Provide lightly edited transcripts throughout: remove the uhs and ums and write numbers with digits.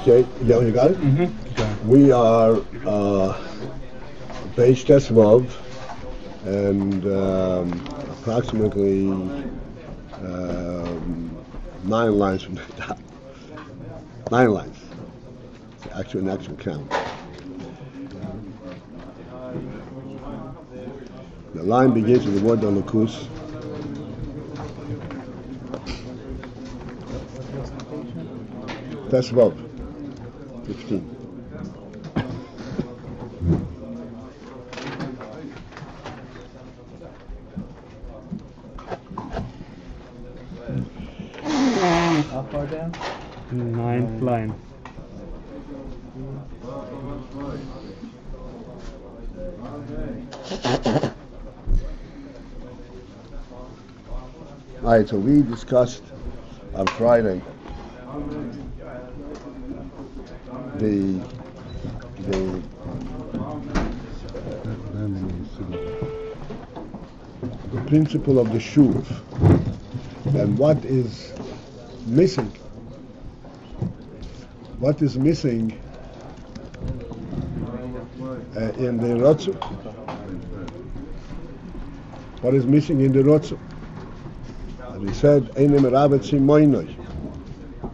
Okay, yeah, you got it? Mm-hmm. We are Beis Tesvav, and approximately 9 lines from the top. 9 lines. It's an actual count. The line begins with the word Elokus. Tesvav, 15. How far down? 9th line. All right, so we discussed on Friday the principle of the shuv and what is missing. What is missing in the rotzu? What is missing in the rotzu? As we said, Einem Rabbet Tzimoinoi.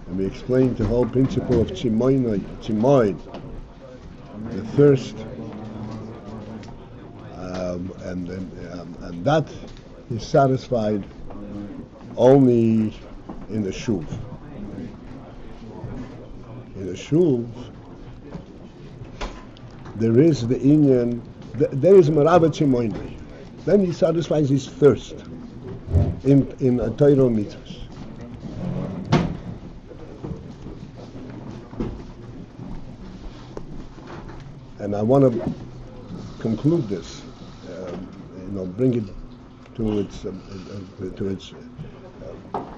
And we explained the whole principle of Tzimoinoi, Tzimoin, the thirst, and that is satisfied only in the shuv. In the shuv, there is the inyan, there is Merabet Tzimoinoi. Then he satisfies his thirst in Torah mitzvahs. And I want to conclude this, bring it to its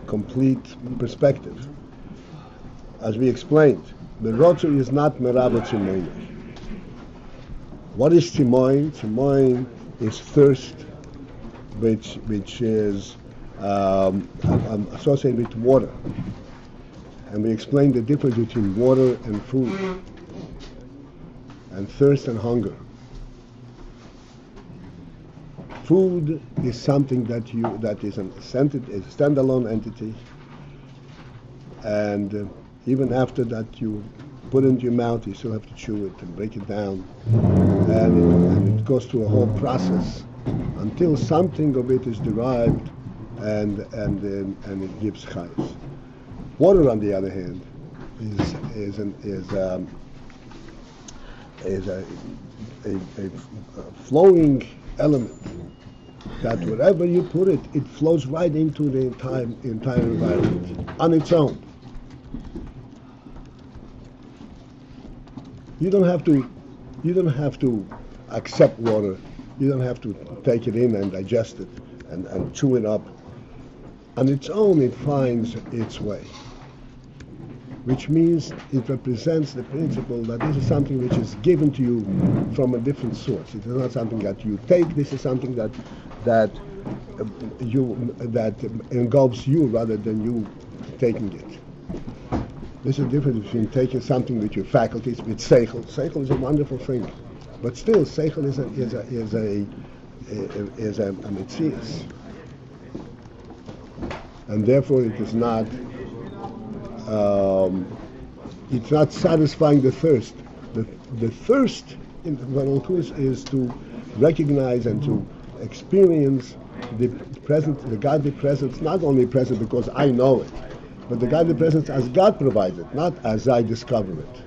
complete perspective. As we explained, the rotzu is not merabet tzimoin. What is tzimoin? Tzimoin is thirst, which is associated with water. And we explained the difference between water and food, and thirst and hunger. Food is something that is a standalone entity, and even after that you put it into your mouth, you still have to chew it and break it down, and it goes through a whole process until something of it is derived, and it gives chayes. Water, on the other hand, is a flowing element that wherever you put it, it flows right into the entire environment on its own. You don't have to accept water. You don't have to take it in and digest it and chew it up. On its own, it finds its way, which means it represents the principle that this is something which is given to you from a different source. It is not something that you take. This is something that engulfs you rather than you taking it. There's a difference between taking something with your faculties, with seichel. Seichel is a wonderful thing, but still, seichel is a mitzias, and therefore it is not. It's not satisfying the thirst. The thirst in the Malkus is to recognize and to experience the godly presence, not only present because I know it, but the godly presence as God provides it, not as I discover it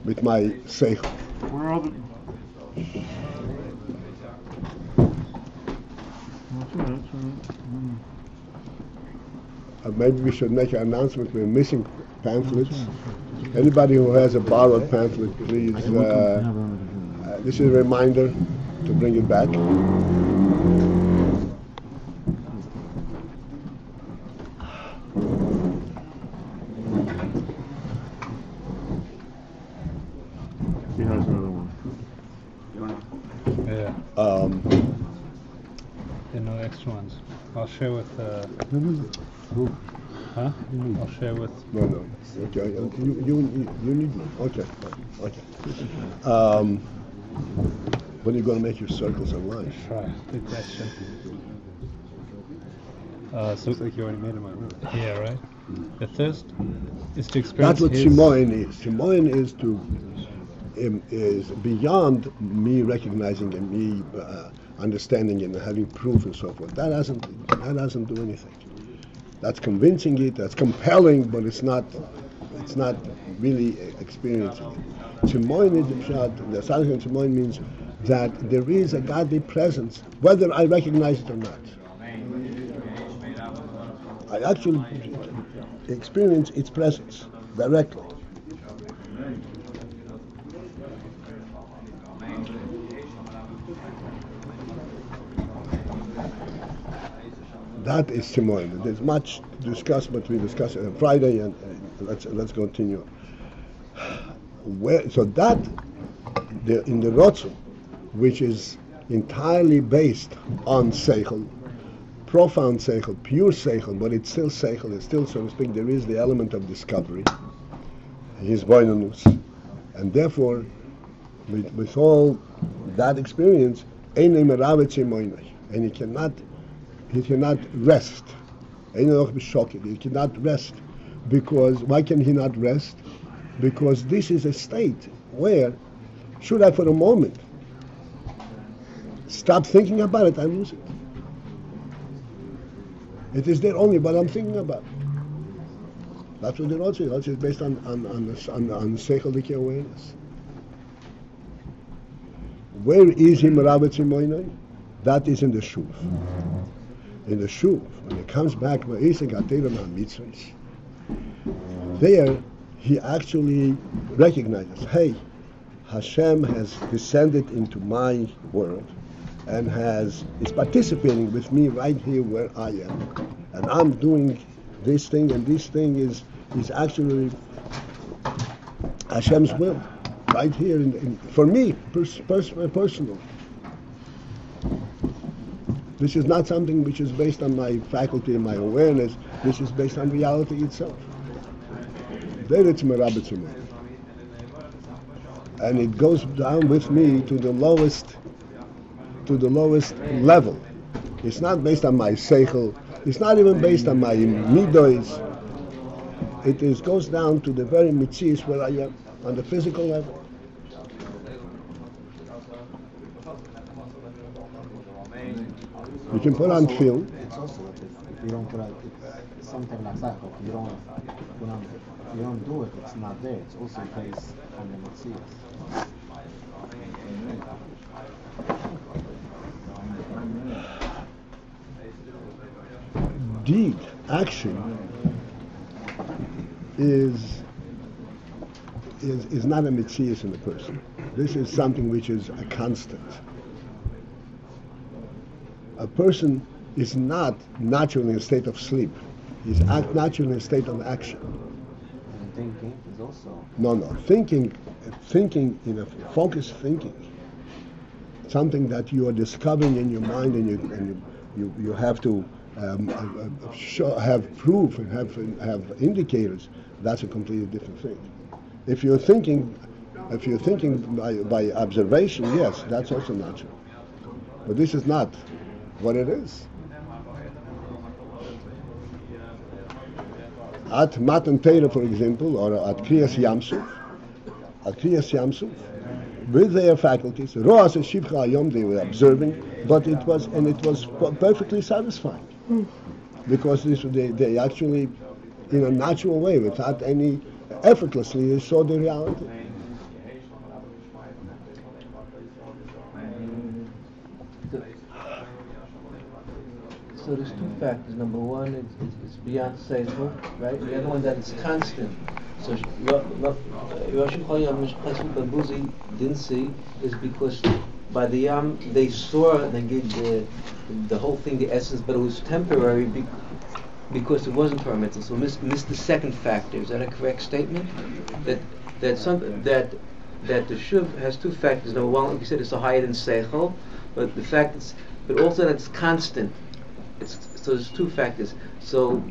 with my seichel. Where are the... maybe we should make an announcement. We're missing pamphlets. Anybody who has a borrowed pamphlet, please. This is a reminder to bring it back. He has another one. Yeah. There are no extra ones. I'll share with. Huh? I'll share with. No. Okay. You need one. Okay. When are you going to make your circles and lines? Try. Good question. So looks like you already made them on route. Yeah, right. The thirst is to experience. That's what his... Shimoin is. Shimoin is beyond me recognizing and me understanding and having proof and so forth. That doesn't do anything. That's convincing it. That's compelling, but it's not really experiencing it. Shimoin is the pshat. The Sadhu Shimoin means that there is a godly presence, whether I recognize it or not. I actually experience its presence directly. That is Shimoin. There's much discussed, but we discussed it on Friday, and let's continue. So that in the Rotzu, which is entirely based on Seichel, profound Seichel, pure Seichel, but it's still Seichel, it's still, so to speak, there is the element of discovery, his Boinanus, and therefore, with all that experience, and he cannot rest. He cannot rest. Because, why can he not rest? Because this is a state where, should I for a moment stop thinking about it, I lose it. It is there only, but I'm thinking about it. That's what the Rotz is. Rotz is based on Seichel awareness. Where is him Rabbi Tzimoinai? That is in the Shuv. In the Shuv, when he comes back, there he actually recognizes, hey, Hashem has descended into my world and is participating with me right here where I am. And I'm doing this thing, and this thing is actually Hashem's will, right here for me, personal. This is not something which is based on my faculty and my awareness. This is based on reality itself. There it's Merabitzimah. And it goes down with me to the lowest level. It's not based on my seichel. It's not even based on my midos. It goes down to the very mitzvahs where I am, on the physical level. You can put on film. It's also if you don't put out something like that, if you don't do it, it's not there. It's also based on the mitzvahs. Deed, action, is not a mitzvah in the person. This is something which is a constant. A person is not naturally in a state of sleep. He's naturally in a state of action. And thinking is also... No. Thinking in a focused thinking. Something that you are discovering in your mind, and you have to have proof and have indicators. That's a completely different thing. If you're thinking by observation, yes, that's also natural. But this is not what it is. At Matan Torah, for example, or at Kriyas Yamsuf, with their faculties, Roas and Shivcha Ayom, they were observing, but it was perfectly satisfying. Because they actually, in a natural way, without any, effortlessly, they saw the reality. So there's two factors. Number one, it's beyond seichel, right? The other one that it's constant. So Rosh Hashanah Babuzi didn't see is because by the Yam they saw and they gave the whole thing the essence, but it was temporary because it wasn't tormental. So missed the second factor. Is that a correct statement? That the shuv has two factors. Number one, like you said, it's a higher than seichel, but the fact is, but also that it's constant. So there's two factors. So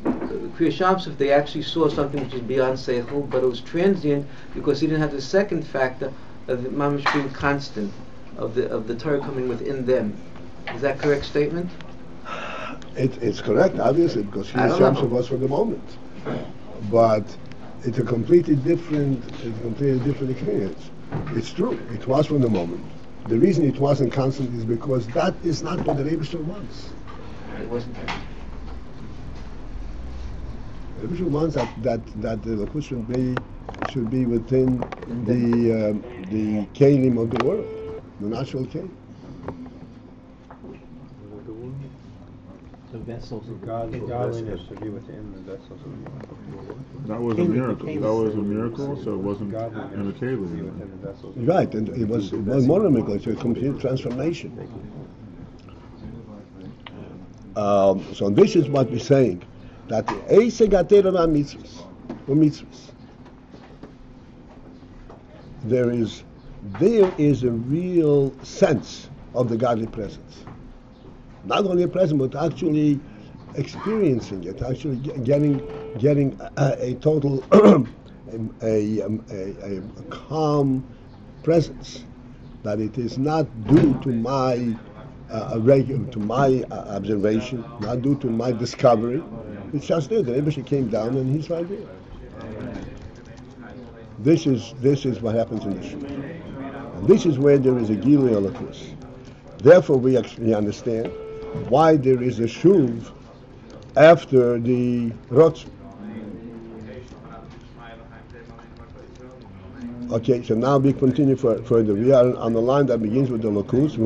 Kriya Shamsuf, they actually saw something which is beyond seichel, but it was transient because he didn't have the second factor of the mamash being constant, of the Torah coming within them. Is that a correct statement? It's correct, obviously, because Kriya Shamsuf was for the moment. But it's a completely different experience. It's true. It was from the moment. The reason it wasn't constant is because that is not what the Rebbe wants. It wasn't. The Rebbe wants that the Lakus should be within the kelim of the world, the natural kelim. The vessels. The godliness should be within the vessels. That was a miracle. That was a miracle, so it wasn't in the kelim. Right, and it was more a miracle. It's a complete transformation. So this is what we're saying, that the Eise Gatera mitzvahs, or mitzvahs, there is a real sense of the godly presence. Not only a presence, but actually experiencing it, actually getting a total a calm presence. That it is not due to my observation, not due to my discovery. It's just there. The Rebbe came down and he's right there. This is what happens in the Shul. And this is where there is a Gilui Elokus. Therefore, we understand why there is a Shuv after the Rotz. Okay, so now we continue further. We are on the line that begins with the Lokus.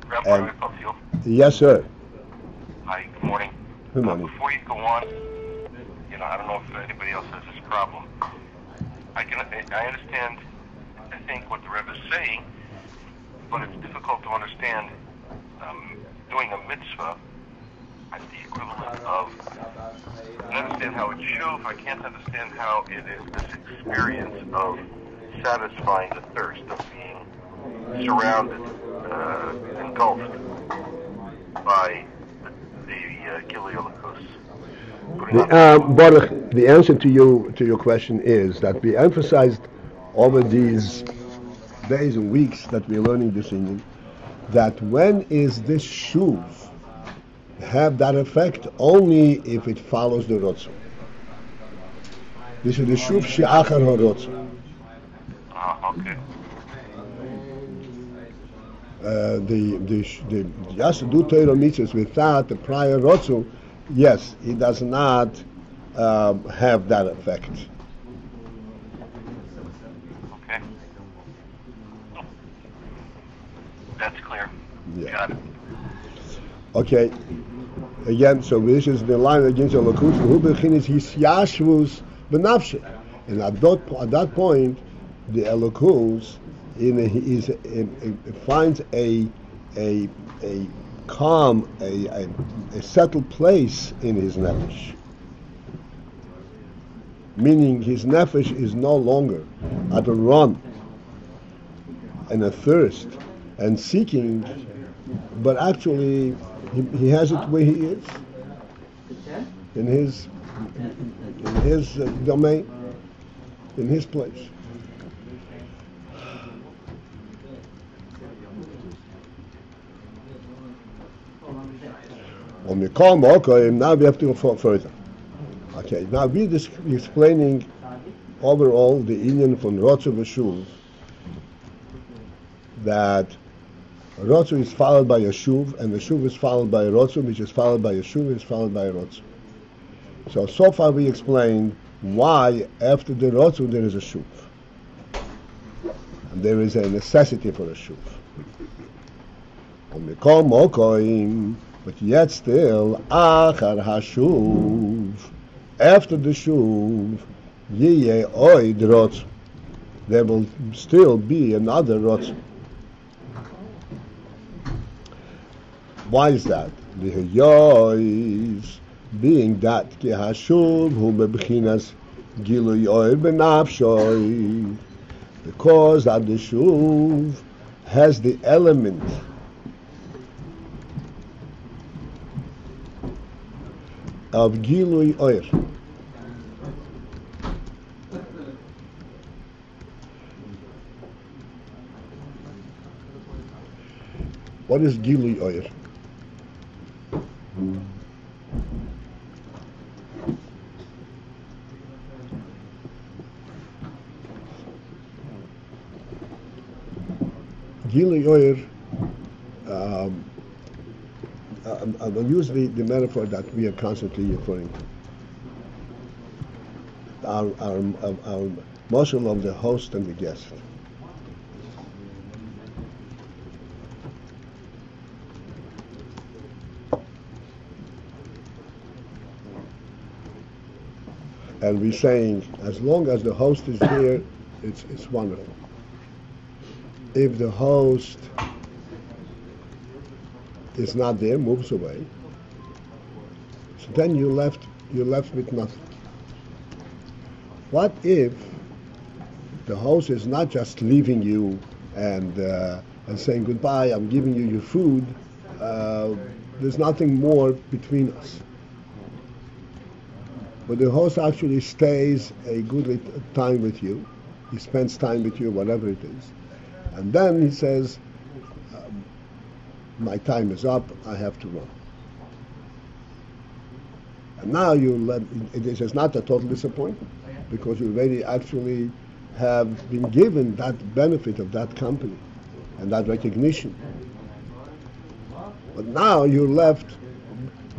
Rabbi Paltiel. Yes, sir. Hi, good morning. Good morning. Before you go on, I don't know if anybody else has this problem. I understand, I think, what the Rebbe is saying, but it's difficult to understand doing a mitzvah as the equivalent of. I understand how it's shuv. I can't understand how it is this experience of satisfying the thirst, of being surrounded, engulfed by the Gilui Elokus. Baruch, the answer to your question is that we emphasized over these days and weeks that we're learning this Indian, that when is this shuv have that effect only if it follows the Rotzu. This is the Shuv She'achar HaRotzu. Okay. The just to do Torah mitzvahs without the prior Rotzu, yes, it does not have that effect. Okay. That's clear. Yeah. Got it. Okay. Again, so this is the line against the Lakus. Who bechinis his yashvus benafshe, and at that point, the Elokus finds a calm, a settled place in his nefesh. Meaning his nefesh is no longer at a run and a thirst and seeking, but actually he has it where he is, in his domain, in his place. Now we have to go further. Okay, now we're explaining overall the Indian from Rotzu V'Shuv, that Rotzu is followed by a Shuv, and the Shuv is followed by a Rotzu, which is followed by a Shuv, is followed by a Rotzu. So far we explained why after the Rotzu there is a Shuv. And there is a necessity for a Shuv. ומכל מוקוים, but yet still, אחר השוב, after the shuv, יהיה עוד רוץ. There will still be another רוץ. Why is that? L'hayois, being that ki hashuv hu bebchinas gilui oir benafshoi, because that the shuv has the element of gilui oir. What is gilui oir? Gilui oir, I will use the metaphor that we are constantly referring to. Our muscle of the host and the guest. And we're saying, as long as the host is here, it's wonderful. If the host is not there, moves away, so then you're left with nothing. What if the host is not just leaving you and saying goodbye, I'm giving you your food, there's nothing more between us. But the host actually stays a good time with you. He spends time with you, whatever it is. And then he says, my time is up, I have to run. And now it is not a total disappointment, because you already actually have been given that benefit of that company and that recognition. But now you're left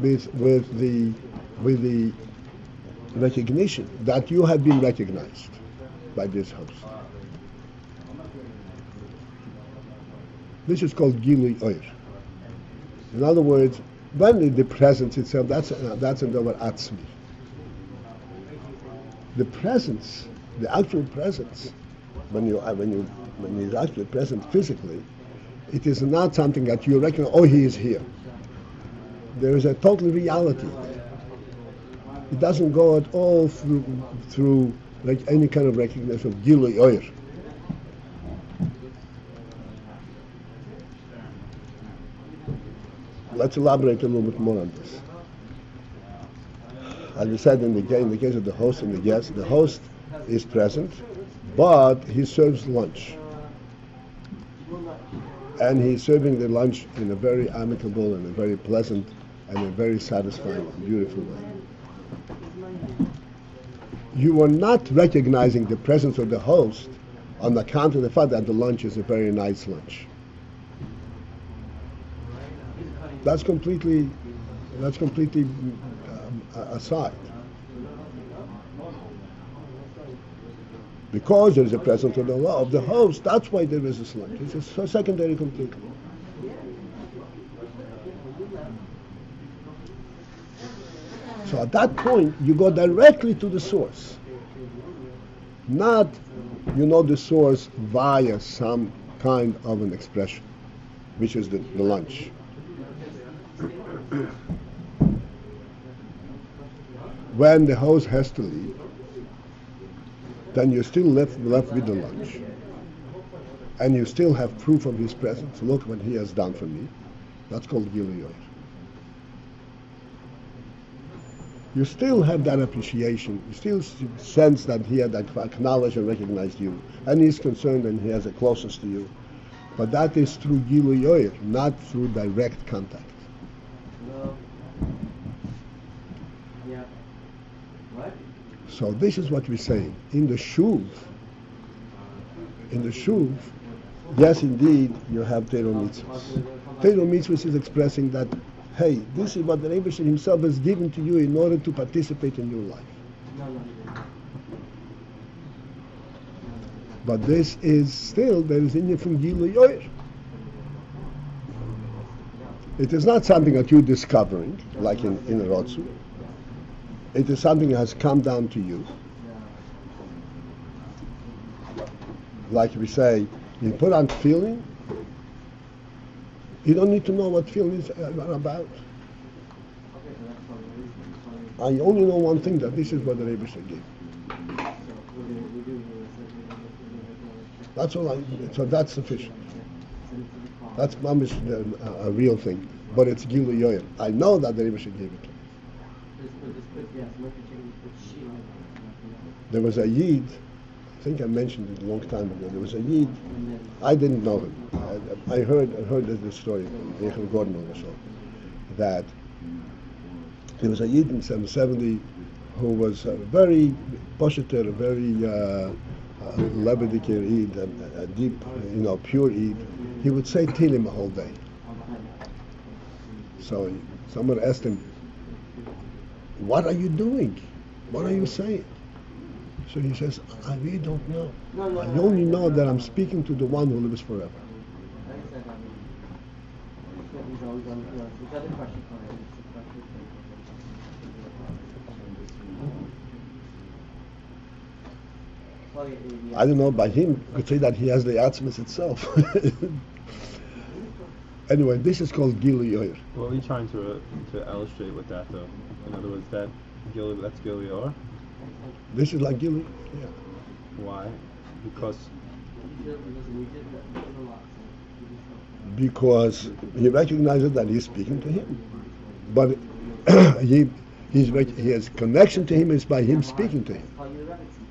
with the recognition that you have been recognized by this host. This is called Gilui Oir. In other words, when the presence itself, that's another atzmi. The presence, the actual presence, when he's actually present physically, it is not something that you recognize, oh, he is here. There is a total reality. It doesn't go at all through like any kind of recognition of Gilui Oir. Let's elaborate a little bit more on this. As we said in the case of the host and the guest, the host is present, but he serves lunch. And he's serving the lunch in a very amicable and a very pleasant and a very satisfying and beautiful way. You are not recognizing the presence of the host on account of the fact that the lunch is a very nice lunch. That's completely aside. Because there is a presence of the host, that's why there is this lunch. It's a secondary completely. So at that point, you go directly to the source. Not, the source via some kind of an expression, which is the lunch. When the host has to leave, then you're still left with the lunch. And you still have proof of his presence. Look what he has done for me. That's called Gilui Oir. You still have that appreciation. You still sense that he had acknowledged and recognized you. And he's concerned and he has a closeness to you. But that is through Gilui Oir, not through direct contact. So this is what we're saying. In the shuv, yes, indeed, you have Teiro Mitzvahs. Teiro Mitzvahs is expressing that, hey, this is what the Rebbe himself has given to you in order to participate in your life. But this is still, there is in it from Gilui Oir. It is not something that you're discovering, like in Rotsu. It is something that has come down to you. Like we say, you put on feeling, you don't need to know what feeling is about. I only know one thing, that this is what the Rebbe gave. That's all so that's sufficient. That's mamish a real thing. But it's Gilu Yoyer. I know that the Rebbe gave it to me. There was a Yid, I think I mentioned it a long time ago. There was a Yid, I didn't know him. I heard this story, Michael Gordon or so, that there was a Yid in 770 who was a very posheter, a very lebedikir Yid, a deep, pure Yid. He would say Tehillim a whole day. So someone asked him, "What are you doing? What are you saying?" So he says, "I really don't know. I only know that I'm speaking to the one who lives forever." I don't know, by him, you could say that he has the Atzmis itself. Anyway, this is called Gilu Yoyer. What are we trying to illustrate with that, though? In other words, that's Gilu Yoyer? This is like Gilu, yeah. Why? Because he recognizes that he's speaking to him. But he has connection to him is by him speaking to him.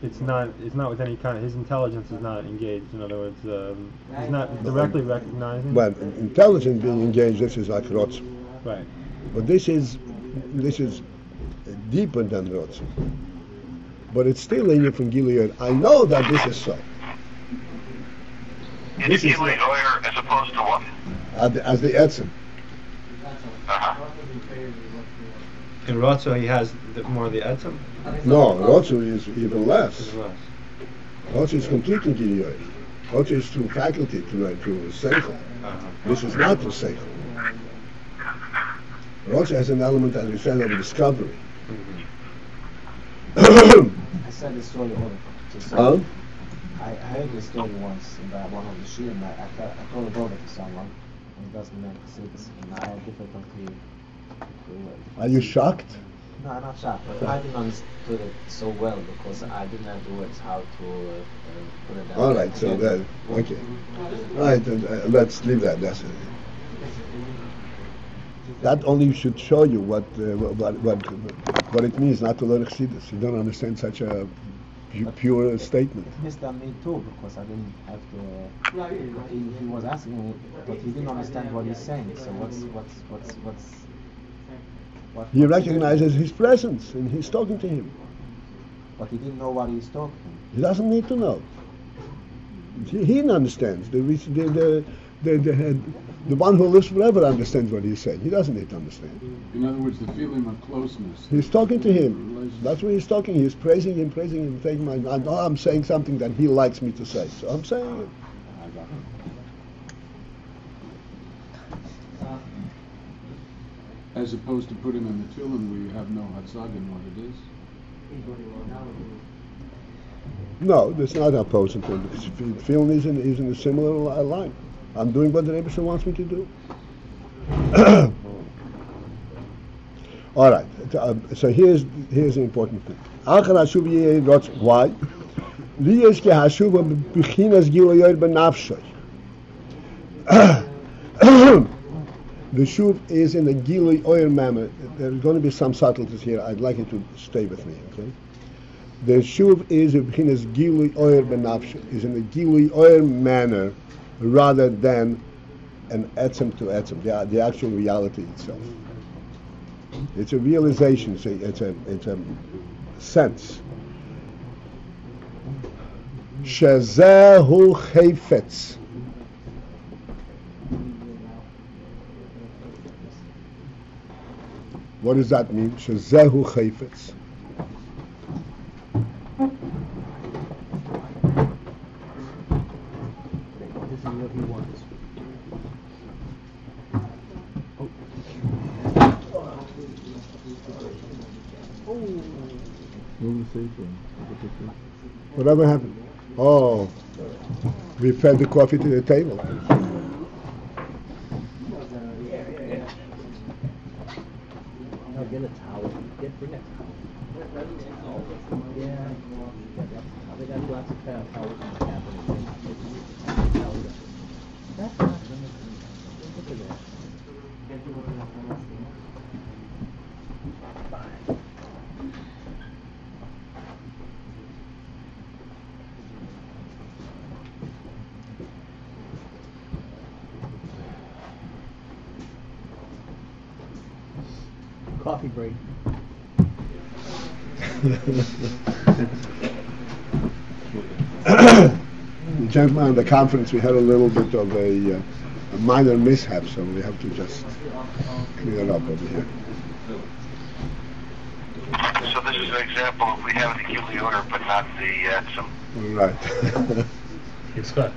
it's not with any kind of, his intelligence is not engaged. In other words, he's not directly recognizing. Well, intelligence being engaged, this is like Rotz. Right. But this is deeper than Rotz. But it's still in you from Gilead. I know that this is so. It's Gilead Oyer as opposed to what? As the Etzem. Uh-huh. In Rotzo, he has more of the etzem. No, Rotzu is even less. Less. Rotzu is completely Gilead. Rotzu is through faculty, to Seichel. Uh-huh. This is not the Seichel. Rotzu has an element, as we said, of discovery. I said this story over. Huh? I heard this story once about one of the Shirim. I told it over to someone, and it doesn't make sense. And I had difficulty. Are you shocked? No, I'm not shocked, but I didn't understand it so well because I didn't have the words how to put it down. All right, so that, okay. All right, let's leave that. That's it. That only should show you what it means not to learn Chassidus. You don't understand such a pure statement. It missed on me too because I didn't have to. He was asking me, but he didn't understand what he's saying. So what He recognizes his presence and he's talking to him. But he didn't know what he's talking. He doesn't need to know. He understands. The one who lives forever understands what he's saying. He doesn't need to understand. In other words, the feeling of closeness. He's talking to him. That's what he's talking. He's praising him, saying, I know I'm saying something that he likes me to say. So I'm saying it. As opposed to putting in the tefillin where you have no hatzag in what it is. No, that's not opposing to it. Feeling is in a similar line. I'm doing what the Rebbe wants me to do. All right. So here's the important thing. Why? The shuv is in a gilui oyer manner. There's going to be some subtleties here. I'd like you to stay with me, okay? The shuv is in a gilui oyer benafshe, is in a gilui oyer manner rather than an etzem to etzem, the actual reality itself. It's a realization. It's a sense. Shezehu chayfetz. What does that mean? Shezehu chayfetz. This is what he wants. Whatever happened? Oh, we fed the coffee to the table. No, get a towel. Bring a towel. Yeah. They got lots of towels in the cabinet. That's not. Look at that. Coffee break. The gentleman at the conference, we had a little bit of a minor mishap, so we have to just clear it up over here. So this is an example of we have the Gili order, but not the Etzim. Right. It's stuck.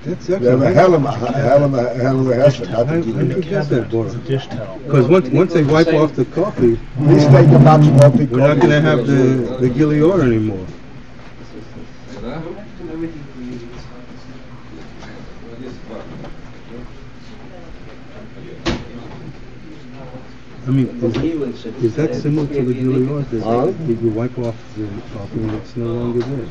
That's We have a excellent. hell of a hesed, not the I Gili. forget that, Bora. Dish towel. Because once they wipe off the coffee, Please take the box off the we're not going to have the Gili order anymore. I mean, is that similar to the Gili order? Huh? Did you wipe off the coffee and it's no longer there?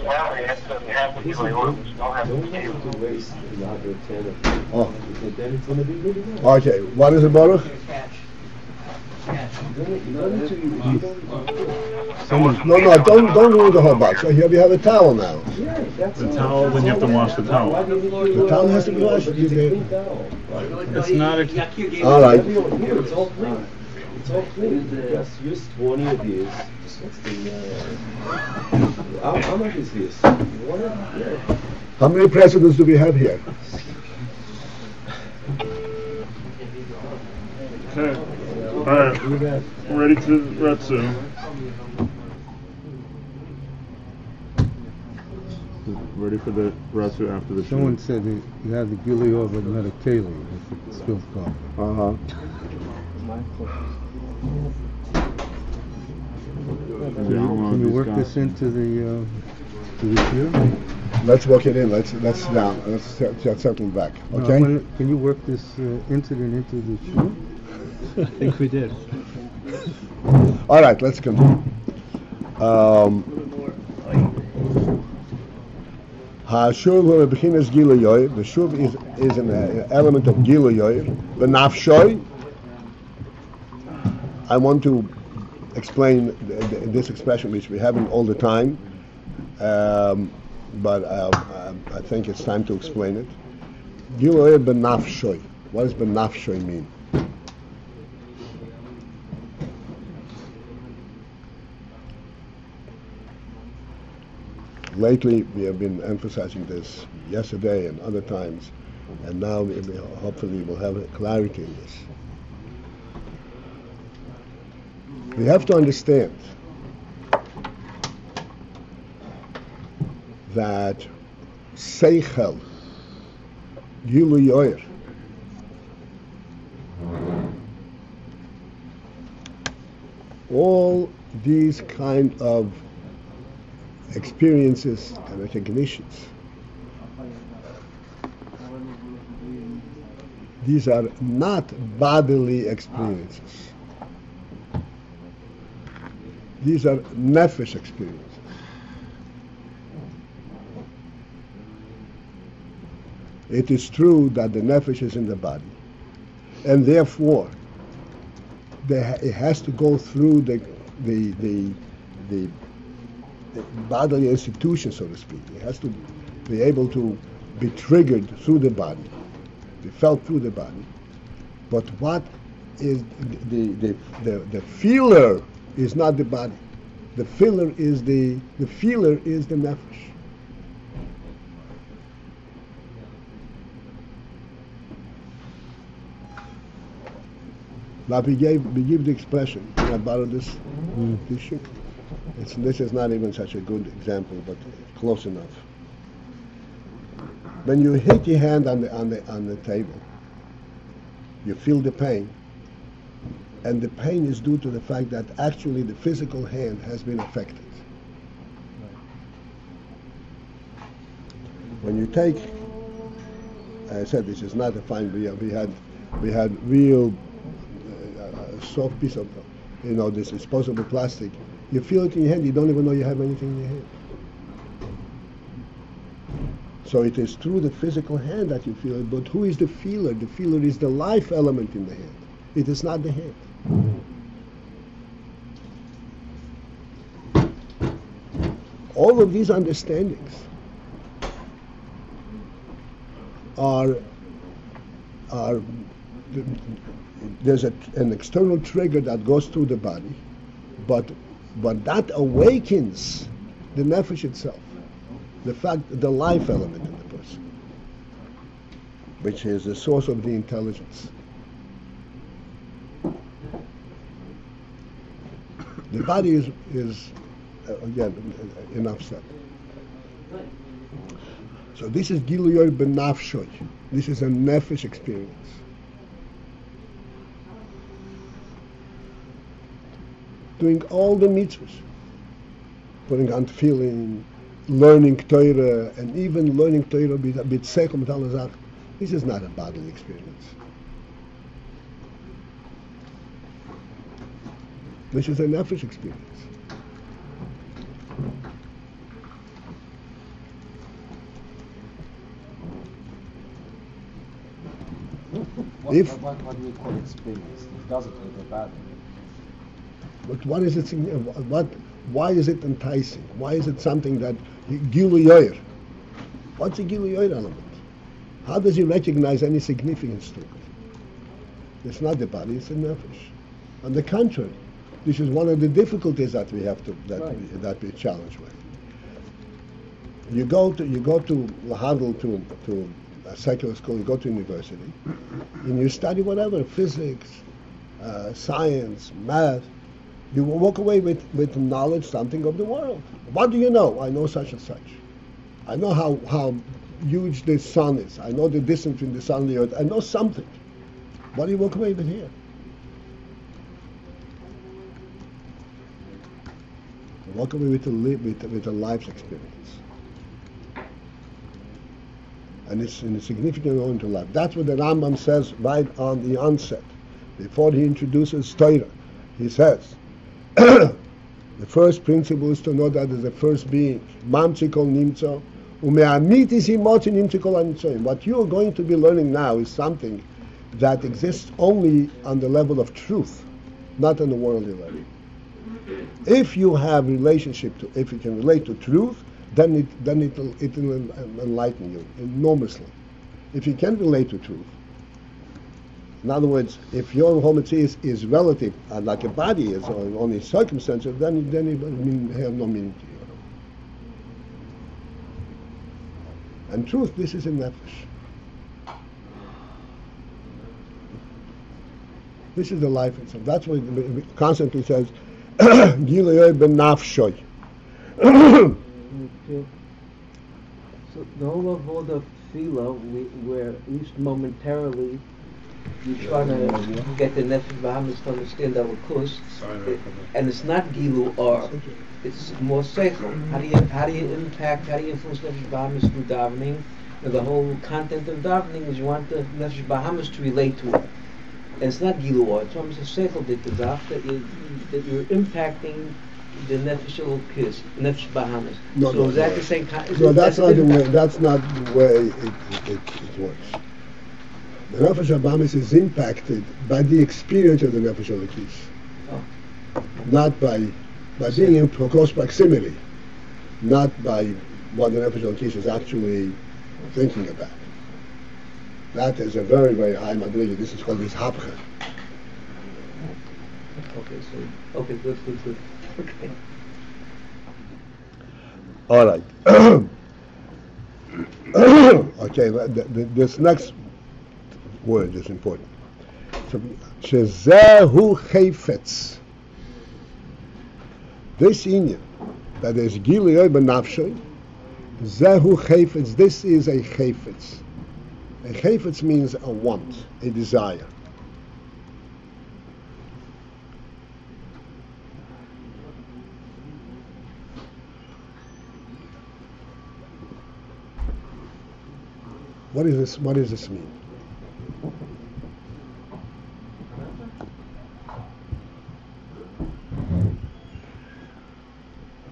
Now we have the Gili order, we don't have the Gili. Oh. Okay, what is it, Baruch? No, don't ruin the whole box. So here we have a towel now. The towel, then you have to wash the towel. The towel has to be washed. It's not a... All right. It's all clean. It's all clean. Just use 20 of these. What's the, how much is this? Yeah. How many presidents do we have here? Okay. Alright. Ready to Retsu. Ready for the Retsu after the Someone shoot. said that you have the Gili order but not a Kaylee if it's spilled coffee. Uh-huh. Can you work this into the shoe? Let's work it in. Let's down. Let's settle back. No, Okay. can you work this incident into the shoe? I think we did. All right. Let's continue. Hashuv bechinas giluyoy. The shuv is an element of giluyoy. Benafshoy. I want to explain this expression, which we haven't all the time, but I think it's time to explain it. Giluyoy benafshoy. What does benafshoy mean? Lately, we have been emphasizing this yesterday and other times, and now hopefully we'll have clarity in this. We have to understand that Seichel, Gilu Yoyer, all these kind of experiences and recognitions, these are not bodily experiences. These are nefesh experiences. It is true that the nefesh is in the body, and therefore it has to go through the bodily institution, so to speak. It has to be able to be triggered through the body, be felt through the body. But what is the feeler is not the body. The feeler is the nefesh. Now we give the expression. Can I borrow this tissue? This is not even such a good example, but close enough. When you hit your hand on the table, You feel the pain, and the pain is due to the fact that actually the physical hand has been affected. When you take, I said this is not a fine beer. We had real soft piece of, this disposable plastic. You feel it in your hand. You don't even know you have anything in your hand. So it is through the physical hand that you feel it. But who is the feeler? The feeler is the life element in the hand. It is not the hand. All of these understandings are there's an external trigger that goes through the body, but that awakens the nefesh itself, the life element in the person, which is the source of the intelligence. The body is again, enough said. So this is Giluyot Benafshoy. This is a nefesh experience. Doing all the mitzvahs, putting on feeling, learning Torah, and even learning Torah bit seichel mit alle Sachen. This is not a bodily experience. This is a nefesh experience. What do we call experience? It doesn't look a bad. But what is it? Why is it enticing? Why is it something that Giluyot? What's a Giluyot element? How does he recognize any significance to it? It's not the body; it's the nefesh. On the contrary, this is one of the difficulties that we have that we challenge with. You go to Lahadl to a secular school. You go to university, and you study whatever physics, science, math. You will walk away with knowledge, something of the world. What do you know? I know such and such. I know how huge the sun is. I know the distance between the sun and the earth. I know something. What do you walk away with here? You walk away with a life's experience. And it's a significant role into life. That's what the Rambam says right on the onset. Before he introduces Torah, he says, the first principle is to know that there's a first being. Mamtsikol nimtzo, ume'amitis imotzi nimtzikol anitzoim. What you are going to be learning now is something that exists only on the level of truth, not on the worldly level. If you have relationship to, if you can relate to truth, then it will enlighten you enormously. If you can't relate to truth, in other words, if your homotheism is relative, like a body is, or only circumstances, then it has no meaning to you. And truth, this is a nefesh. This is the life itself. That's what it constantly says, Giluyot Benafshoy. So the whole of all the philo, where at least momentarily you try to get the Nefesh Bahamas to understand our course, and it's not Gilu or it's more Seichel. How do you influence Nefesh Bahamas through davening? And the whole content of davening is you want the Nefesh Bahamas to relate to it. And it's not Gilu or, it's almost a Seichel that you're impacting the Nefesh Elokis, Nefesh Bahamas. So is that the same kind? No, that's not the way. That's not the way it works. The Nefesh Bahamas is impacted by the experience of the Nefesh Elokis, not by being in close proximity, not by what the Nefesh Elokis is actually thinking about. That is a very, very high madriga. This is called this hapcha. Okay, good. Okay. All right. Okay, this next word is important. So, shezehu chayfetz. This inyan, that is Giluyot Benafshoy, zehu chayfetz. This is a chayfetz. A chayfetz means a want, a desire. What is this? What does this mean?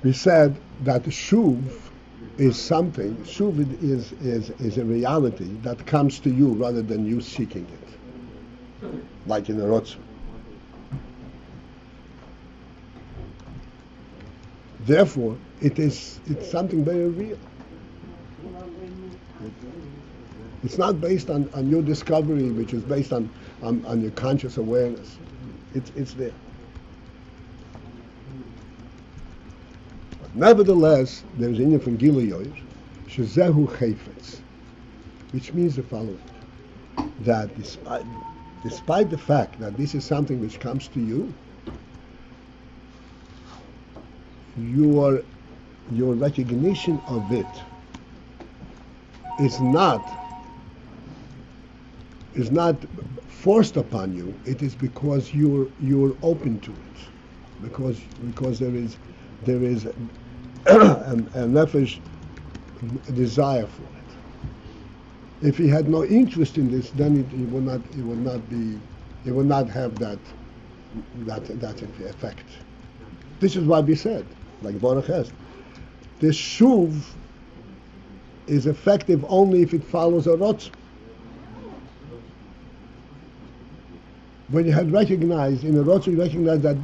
We said that shuv is something. Shuv is a reality that comes to you rather than you seeking it, like in a rotzu. Therefore, it's something very real. It's not based on your discovery, which is based on your conscious awareness. It's there. But nevertheless, there's in from Gilu Yoir, Shezehu Chayfetz, which means the following: that despite the fact that this is something which comes to you, your recognition of it is not forced upon you. It is because you're open to it, because there is a nefesh desire for it. If he had no interest in this, then it would not have that effect. This is what we said, like Baruch has. This shuv is effective only if it follows a rotz. When you had recognized in a rotz, you recognize that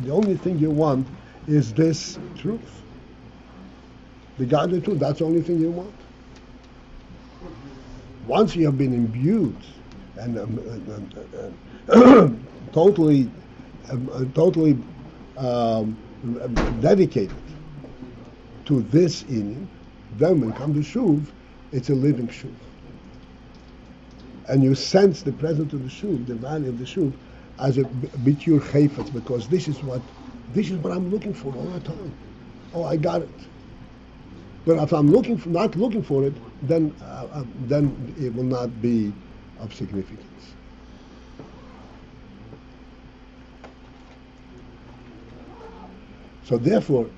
the only thing you want is this truth, the godly truth. That's the only thing you want. Once you have been imbued and totally dedicated to this inyan, then when it comes to shuv, it's a living shuv. And you sense the presence of the shuv, the value of the shuv, as a bitur chayfetz, because this is what I'm looking for all the time. Oh, I got it. But if I'm not looking for it, then it will not be of significance. So therefore,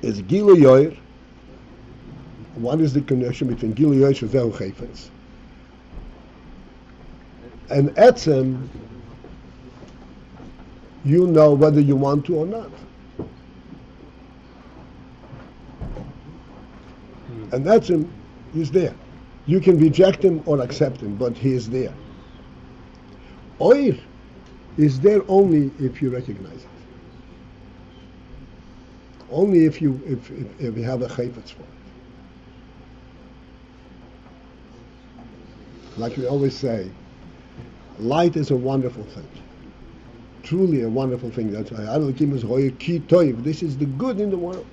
is Gilu Yoir. What is the connection between Gilu Yoir Shezehu Chayfetz and Etzem? You know whether you want to or not. And Etzem is there. You can reject him or accept him, but he is there. Oir is there only if you recognize it. Only if you have a chayfetz for it. Like we always say, light is a wonderful thing. Truly a wonderful thing. That's why this is the good in the world.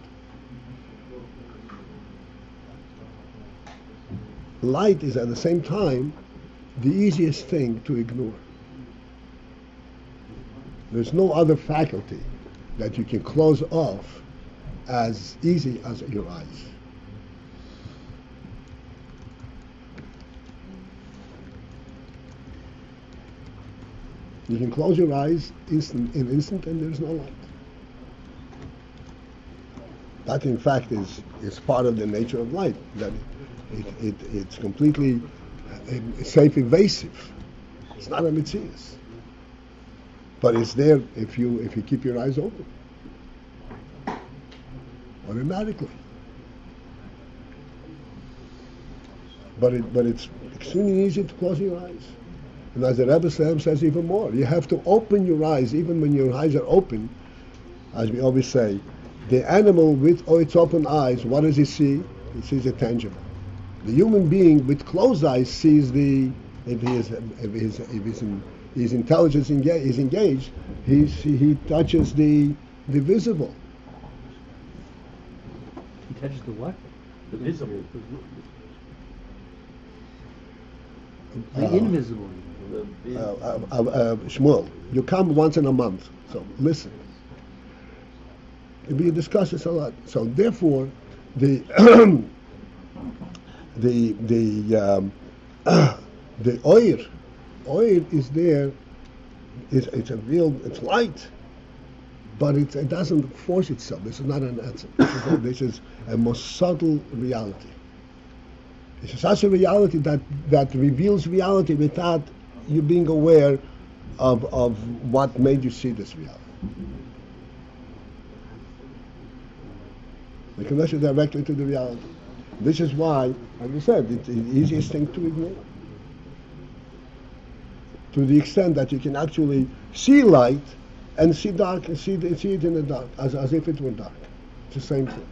Light is at the same time the easiest thing to ignore. There's no other faculty that you can close off as easy as your eyes. You can close your eyes in an instant and there's no light. That in fact is part of the nature of light, that it's completely safe evasive. It's not a mitzias. But it's there if you keep your eyes open. Automatically. But it's extremely easy to close your eyes. And as the Rebbe says even more, you have to open your eyes, even when your eyes are open. As we always say, the animal with its open eyes, what does he see? He sees a tangible. The human being with closed eyes sees if his intelligence is engaged, he touches the visible. He touches the what? The visible. The invisible. Shmuel, you come once in a month, so listen. We discuss this a lot. So therefore, the oil is there. It's light, but it doesn't force itself. This is not an answer. This is a more subtle reality. It's such a reality that reveals reality without you being aware of what made you see this reality. The connection directly to the reality. This is why, as we said, it's the easiest thing to ignore. To the extent that you can actually see light and see dark and see it in the dark, as if it were dark. It's the same thing.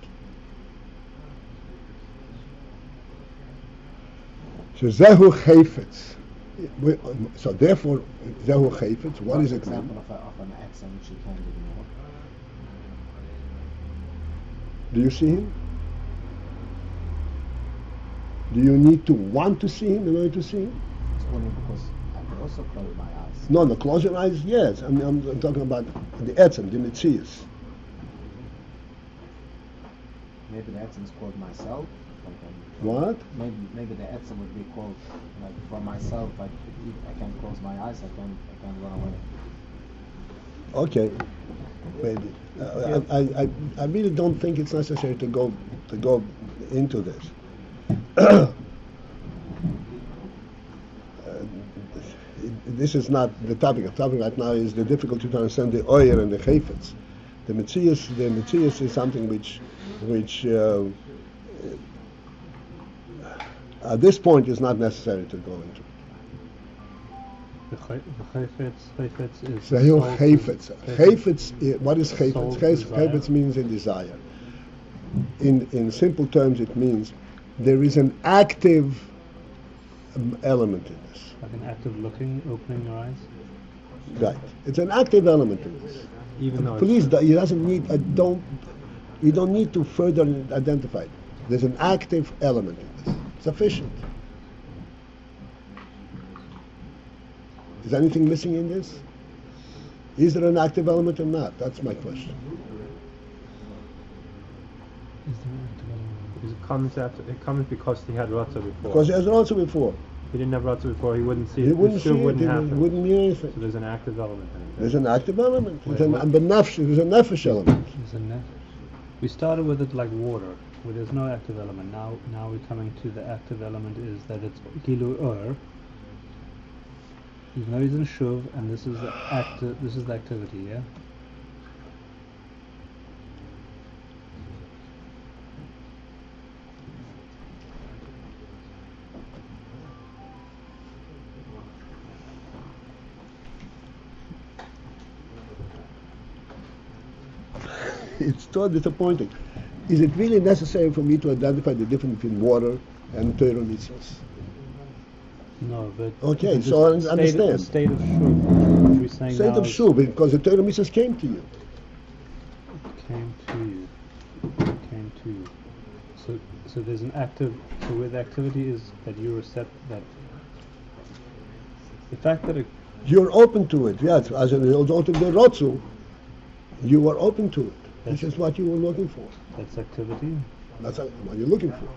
So zehu chayfetz. So therefore, zehu chayfetz. What is it? Example of an action which you can't ignore. Do you see him? Do you need to want to see him in order to see him? It's only because I could also close my eyes. No, close your eyes, yes. I'm talking about the etzem, the mitzias. Maybe the etzem is called myself. What? Maybe the etzem would be called like for myself. Like I can close my eyes. I can run away. Okay, maybe. I really don't think it's necessary to go into this. This is not the topic. The topic right now is the difficulty to understand the oyer and the chayfetz. The mitzias is something which at this point is not necessary to go into. The chayfetz is... Zehil chayfetz. Chayfetz, what is chayfetz? Chayfetz means a desire. In simple terms, it means there is an active element in this. Like an active looking, opening your eyes? Right. It's an active element in this. Even though Please, he doesn't need, you don't need to further identify it. There's an active element in this. Sufficient. Is anything missing in this? Is there an active element or not? That's my question. Is there an active element? Because it comes because he had Ratzah before. Because he has also before. If he didn't have Ratzah before, he wouldn't see it. He wouldn't see it, wouldn't it happen. wouldn't mean anything. So there's an active element in it. There's an active element. Wait, There's what? there's a nefesh element. There's a nefesh. We started with it like water, where there's no active element. Now we're coming to the active element is that it's gilu ur. Even though he's in shuv, and this is the activity, yeah? It's so disappointing. Is it really necessary for me to identify the difference between water and Torah mitzvahs? No, but... Okay, the so I state- understand. The state of shuv, which we're saying State now of is- shuv, because the Torah mitzvahs came to you. Came to you. So there's an active. So where the activity is that you accept that. The fact that You're open to it, yes. As a result of the rotzu, you are open to it. This is what you were looking for. that's activity. That's what you're looking for.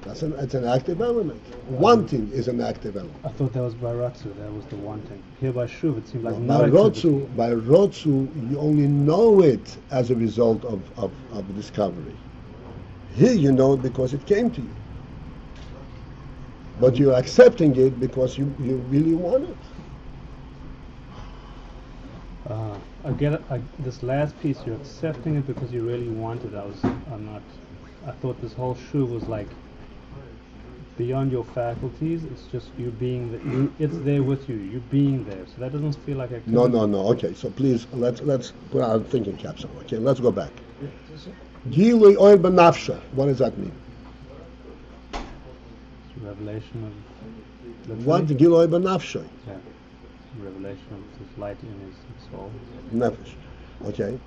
It's an active element. Wanting is an active element. I thought that was by ratzu. That was the wanting. Here by shuv, it seems like By no activity. rotzu, you only know it as a result of discovery. Here you know it because it came to you. But you're accepting it because you really want it. I get it. This last piece, you're accepting it because you really want it. I thought this whole shuv was like beyond your faculties. It's just you being it's there with you. You being there. So that doesn't feel like activity. No. Okay, so please let's put our thinking caps on. Okay, let's go back. Gilui oil benafsha. What does that mean? It's revelation of. What literally? gilui benafsha? Yeah. Revelation of his light in his soul. Nefesh. Okay.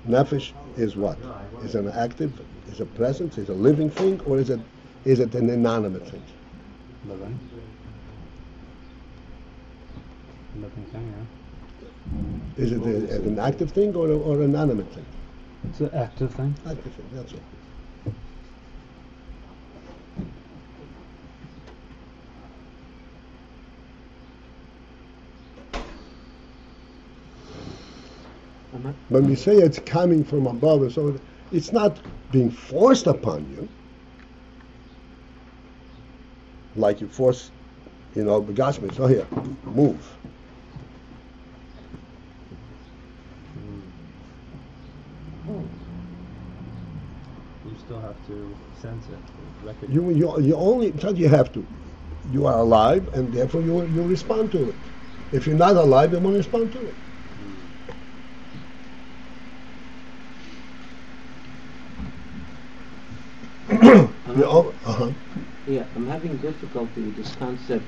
Nefesh is what? Is an active? Is a presence? Is a living thing, or is it an inanimate thing? Living. Living thing, yeah. Is it an active thing or an animate thing? It's an active thing. Active thing. That's all. When we say it's coming from above, so it's not being forced upon you. like you force, begashmi. So here, move. You still have to sense it, recognize. You only, it's not you have to. You are alive, and therefore you respond to it. If you're not alive, you won't respond to it. Yeah, I'm having difficulty with this concept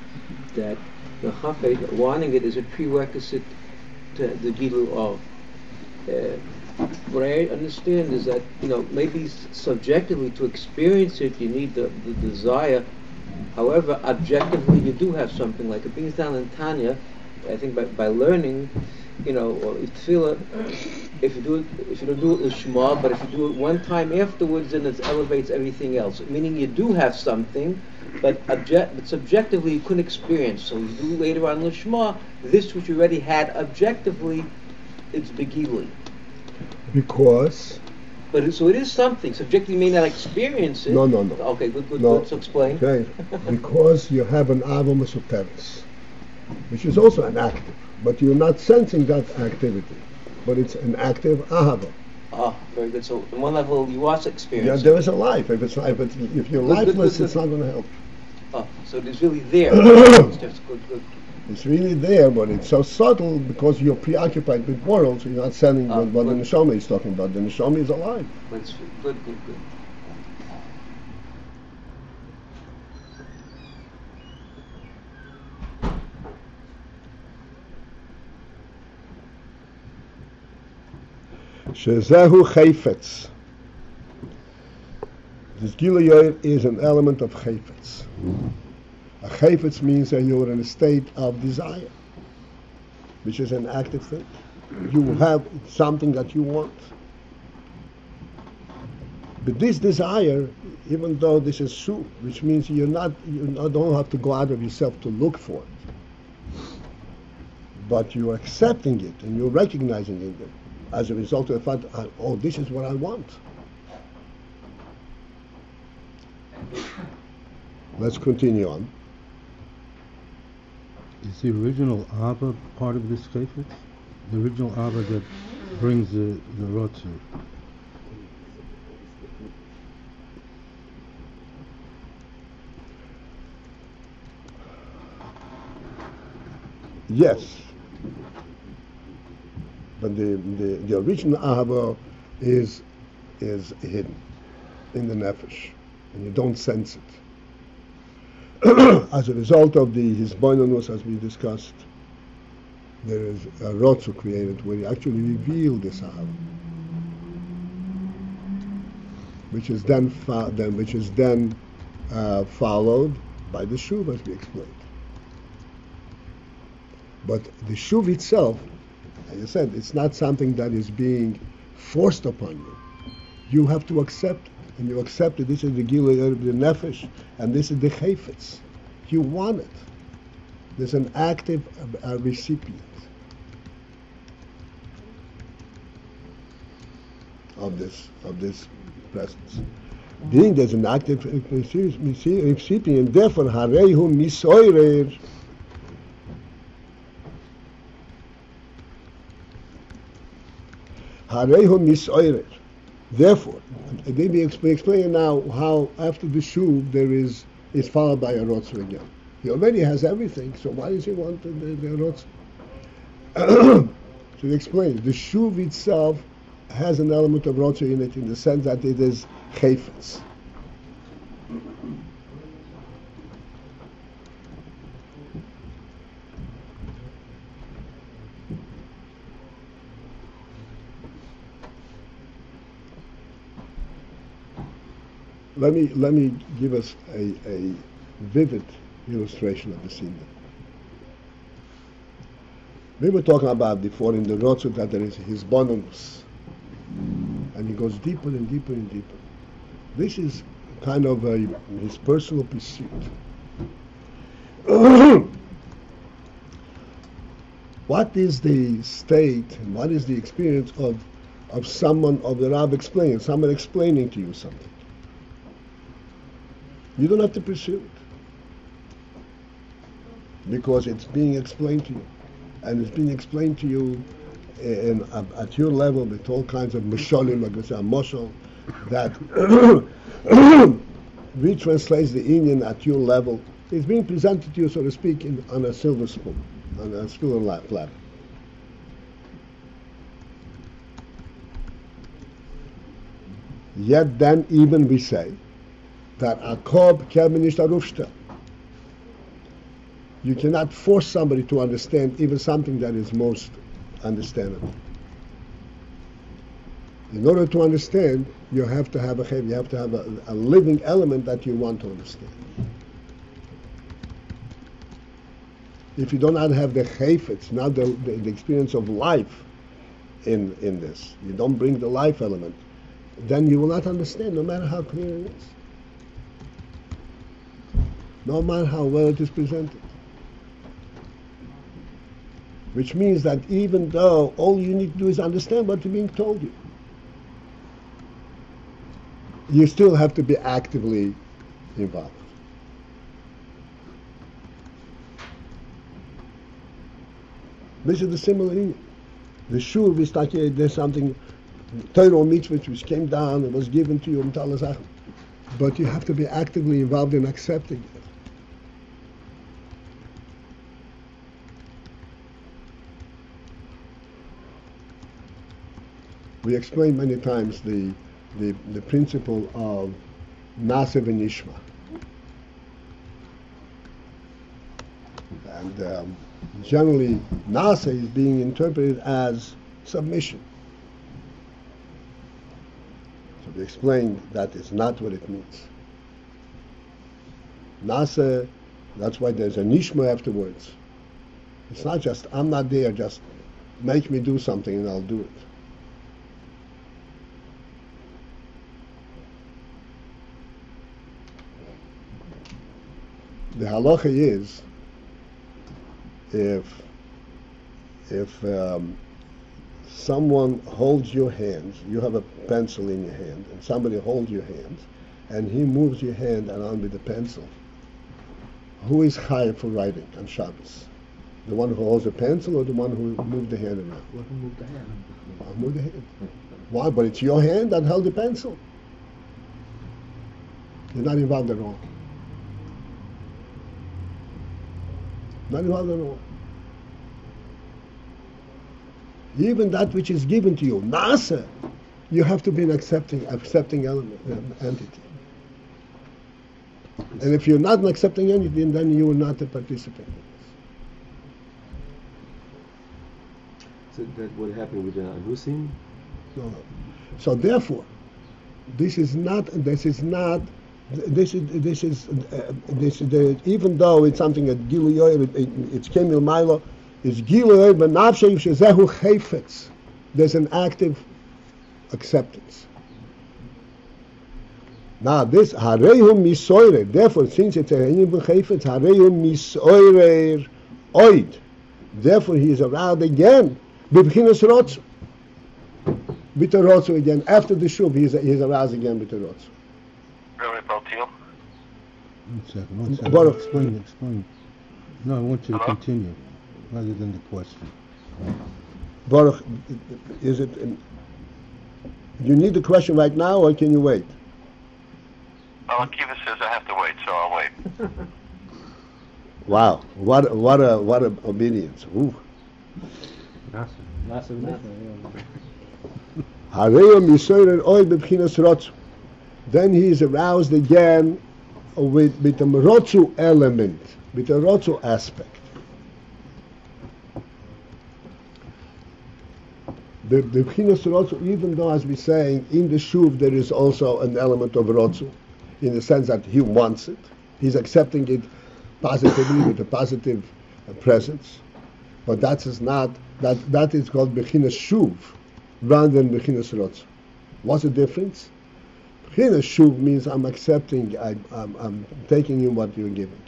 that the chafet, wanting it, is a prerequisite to the gilu of. What I understand is that, maybe subjectively to experience it, you need the desire. However, objectively, you do have something like it. Being down in Tanya, I think by learning, or tefillah, if you don't do it l'shma, but if you do it one time afterwards, then it elevates everything else. Meaning you do have something, but subjectively you couldn't experience. So you do later on l'shma, this which you already had objectively, it's begili. Because. So it is something. Subjectively, you may not experience it. No. Okay, good. No. Let's explain. Okay, because you have an ava mesuteres, which is also an active, but you're not sensing that activity, but it's an active ahava. Ah, very good. So on one level, you are experiencing. Yeah, there is a life. If you're lifeless, it's not going to help. Oh, so it's really there. It's just good. It's really there, but it's so subtle because you're preoccupied with world, so you're not sensing what the neshama is talking about. The neshama is alive. That's good. Shezehu chayfetz. This Gilead is an element of chayfetz. A chayfetz means that you're in a state of desire, which is an active thing. You have something that you want. But this desire, even though this is su, which means you don't have to go out of yourself to look for it, but you're accepting it and you're recognizing it as a result of the fact, this is what I want. Let's continue on. Is the original Abba part of this chayfetz? The original Abba that brings the rotzu. Yes, but the original Abba is hidden in the nefesh, and you don't sense it. As a result of the hisbonenus, as we discussed, there is a rotzu created where you actually reveal this Abba, which is then followed by the shuv, as we explained. But the shuv itself, as I said, it's not something that is being forced upon you. You have to accept it, and you accept it. This is the gilead of the nefesh, and this is the chayfetz. You want it. There's an active recipient of this presence. Being there's an active recipient, therefore harehu misoirer. Harehu misoirer. Therefore, they be explaining now how after the shuv is followed by a rotzer again. He already has everything, so why does he want the rotzer? So he explains the shuv itself has an element of rotzer in it, in the sense that it is chayfetz. Let me give us a vivid illustration of the scene. We were talking about before in the Rotzu that there is his bonus, and he goes deeper and deeper and deeper. This is kind of his personal pursuit. What is the state and what is the experience of someone, of the Rab explaining, someone explaining to you something? You don't have to pursue it. because it's being explained to you, and it's being explained to you at your level with all kinds of misholim, like we say, a moshel, that retranslates the Indian at your level. It's being presented to you, so to speak, on a silver spoon, on a silver platter. Yet then even we say that a kob kann nicht aufstellen. You cannot force somebody to understand even something that is most understandable. In order to understand, you have to have a living element that you want to understand. If you do not have the chayfetz, not the experience of life in this, you don't bring the life element, then you will not understand, no matter how clear it is, no matter how well it is presented. Which means that even though all you need to do is understand what is being told you, you still have to be actively involved. This is the similar thing. The shuv is like there's something, Torah mitzvah which came down and was given to you, but you have to be actively involved in accepting it. We explained many times the principle of Nase v'nishma. And generally, Nase is being interpreted as submission. So we explained that is not what it means. Nase, that's why there's a nishma afterwards. It's not just, I'm not there, just make me do something and I'll do it. The halacha is, if someone holds your hands, you have a pencil in your hand, and somebody holds your hands, and he moves your hand around with the pencil, who is chayav for writing on Shabbos? The one who holds the pencil or the one who moved the hand around? What who moved the hand? I moved the hand. Why? But it's your hand that held the pencil. You're not involved at all. Not involved at all. Even that which is given to you, nasa, you have to be an accepting element, entity. And if you're not an accepting entity, then you are not a participant. So that would happen with Rusim? No. So therefore, this is even though it's something that it's Kemil Milo, it's Gilu Benafshe Shezehu Chayfetz. There's an active acceptance. Now this Harehum Misoire, therefore since it's a Ayin Chayfetz, Harehum Misoire Oid. Therefore he is aroused again. Bibchinas Rotzu. With the Rotzu again. After the Shuv, he's aroused again with the Rotzu. Really, Paltiel? One second. Explain. No, I want you to continue, rather than the question. Baruch, is it? You need the question right now, or can you wait? Well, Akiva says I have to wait, so I'll wait. Wow, what a obedience! Ooh. Then he is aroused again with the Rotzu element, with the Rotzu aspect. The B'chinas Rotzu, even though, as we're saying, in the Shuv there is also an element of Rotzu, in the sense that he wants it, he's accepting it positively with a positive presence, but that is called B'chinas Shuv, rather than B'chinas Rotzu. What's the difference? B'chinas Shuv means I'm accepting, I'm taking in what you're giving.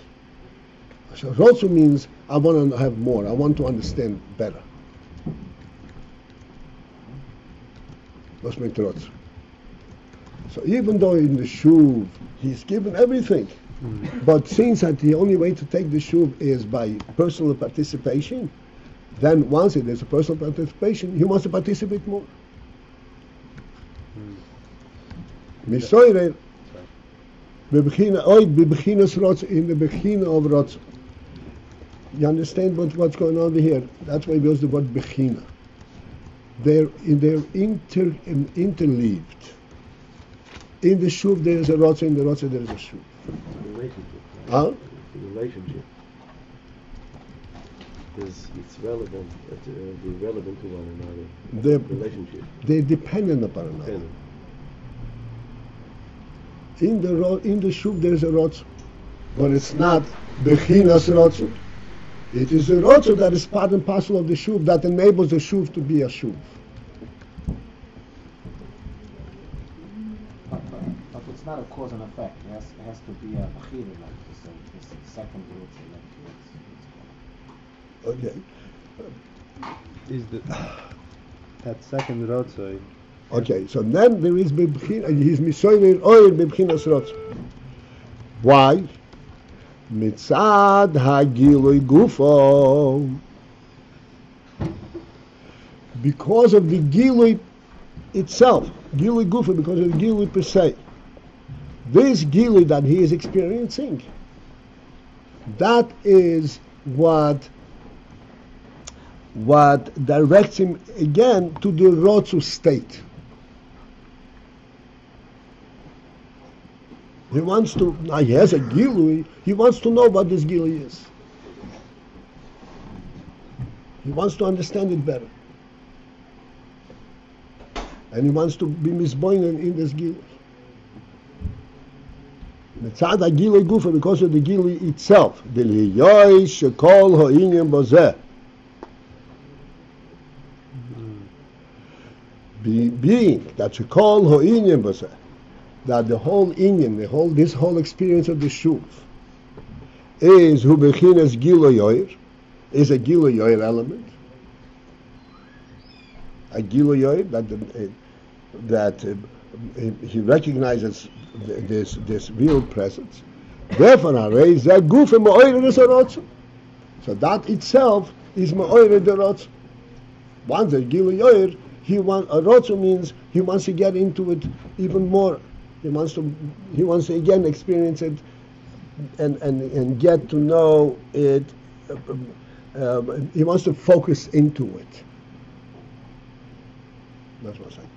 So Rotzu means I want to have more, I want to understand better. Let's make the Rotzu. So even though in the Shuv he's given everything, But since that the only way to take the shuv is by personal participation, then once it is a personal participation, he wants to participate more. Misoire, in the beginning of Rotz. You understand what's going on over here? That's why we use the word bechina. They're interleaved. In the shuv there is a Rotz, in the Rotz there is a shuv. It's a relationship. Huh? It's a relationship. It's relevant. They're relevant to one another. Relationship. They're dependent upon another. In the shuv there is a Rotz, but it's not bechinas Rotz. It is a Rotz that is part and parcel of the shuv that enables the shuv to be a shuv. But it's not a cause and effect. It has to be a bechira, like to say, this second root. Okay. Is that second rotzoi? Okay, so then there is bebchina. He's misoyer oil bebchinas Rotz. Why? Mitzad hagilui gufo. Because of the gilui itself, gilui gufo, because of the gilui per se. This gilui that he is experiencing, that is what directs him again to the Rotzu state. He wants to, now he has a gilui, he wants to know what this gilui is. He wants to understand it better. And he wants to be misboinen in this gilui. Mitzad ha-gilui gufa, because of the gilui itself. B'liyoy shekol ha'inyan bozeh. Being that shekol ha'inyan bozeh, that the whole inyan, this whole experience of the shuv is hu bechinas gilui yoyer, is a gilui yoyer element. A gilui yoyer that he recognizes this real presence. Therefore, array that guf and ma'oyer is a rotzu. So that itself is ma'oyer the rotzu. Once the gilui yoyer, a rotzu means he wants to get into it even more. He wants to again experience it and get to know it. He wants to focus into it. That's what I'm saying.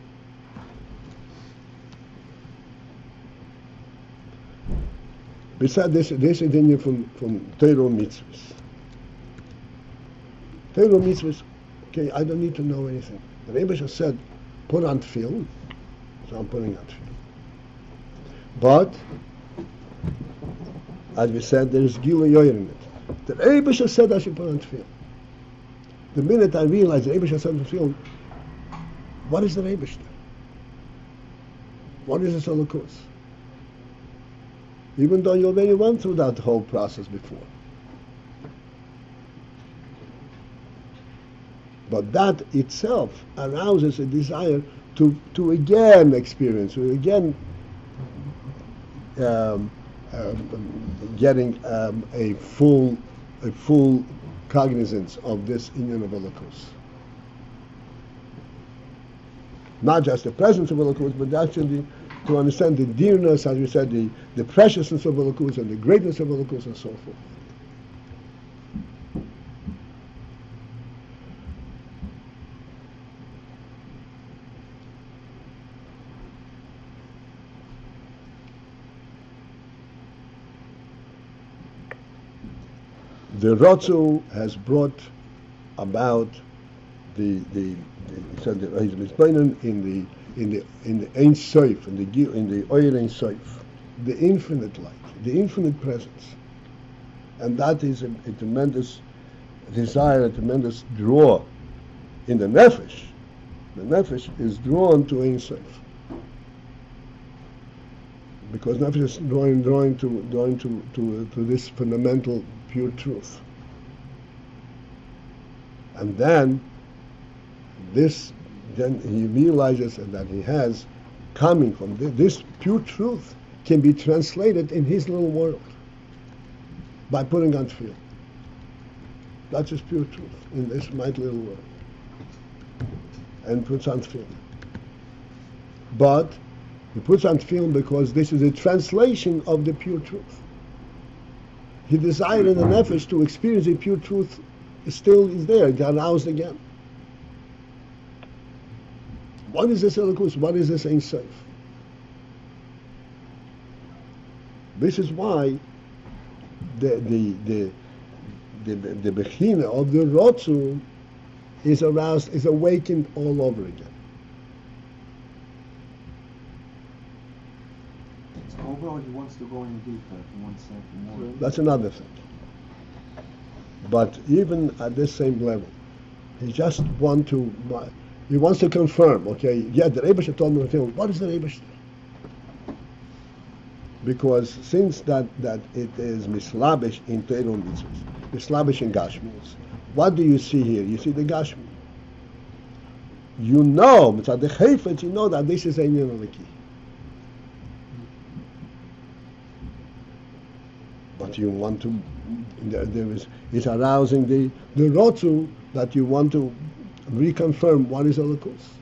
Besides this is the from Torah mitzvahs. Torah mitzvahs, okay, I don't need to know anything. The Rebbe said, put on tefillin, so I'm putting on tefillin. But, as we said, there is gilui yoyer in it. The Rebbe said I should put on tefillin. The minute I realized the Rebbe said tefillin, what is the Rebbe? What is the Solokos? Even though you already went through that whole process before. But that itself arouses a desire to again experience, to again getting a full cognizance of this inyan of Elokus. Not just the presence of Elokus, but actually to understand the dearness, as we said, the preciousness of Elokus and the greatness of Elokus and so forth. The Rotzu has brought about the in the Ein Sof, in the Oyer Ein Sof, the infinite light, the infinite presence, and that is a tremendous desire, a tremendous draw in the nefesh. The nefesh is drawn to Ein Sof because nefesh is drawing to this fundamental pure truth, and then he realizes that he has, coming from this pure truth, can be translated in his little world by putting on tefillin. That's just pure truth in this mighty little world. And puts on tefillin. But he puts on tefillin because this is a translation of the pure truth. He desired in the nefesh to experience the pure truth still is there, it's aroused again. What is this Elokus? What is this Ein Sof? This is why the bechina of the Rotzu is aroused, is awakened all over again. It's over, or he wants to go in deeper, he wants more. That's another thing. But even at this same level, he just wants to confirm, okay, yeah, the Rebbe told me, what is the Rebbe? Because since that it is mislabish in Torah and mitzvahs, mislabish in Gashmius, what do you see here? You see the Gashmi. You know, mitzad the Chayfetz, you know that this is Ayin Eliki. But you want to, it's arousing the Rotzu that you want to reconfirm what is Elokus.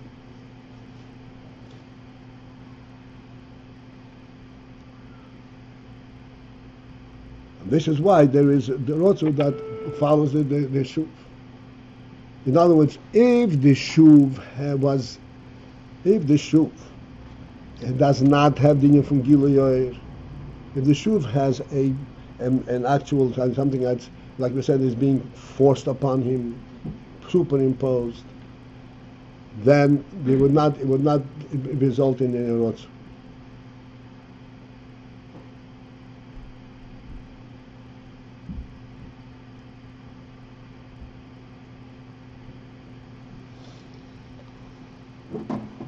This is why there is the Rotzu that follows the Shuv. In other words, if the Shuv it does not have the from Gilui Yoir, if the Shuv has an actual something that's, like we said, is being forced upon him, superimposed, then it would not result in a Rotzu.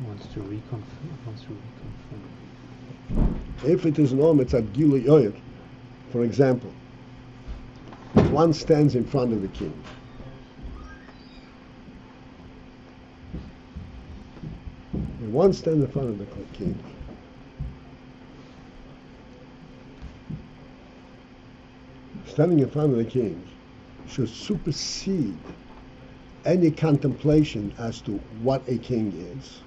Wants to reconfirm. If it is no mitzad Gilui Yoir, for example, if one stands in front of the king, standing in front of the king should supersede any contemplation as to what a king is,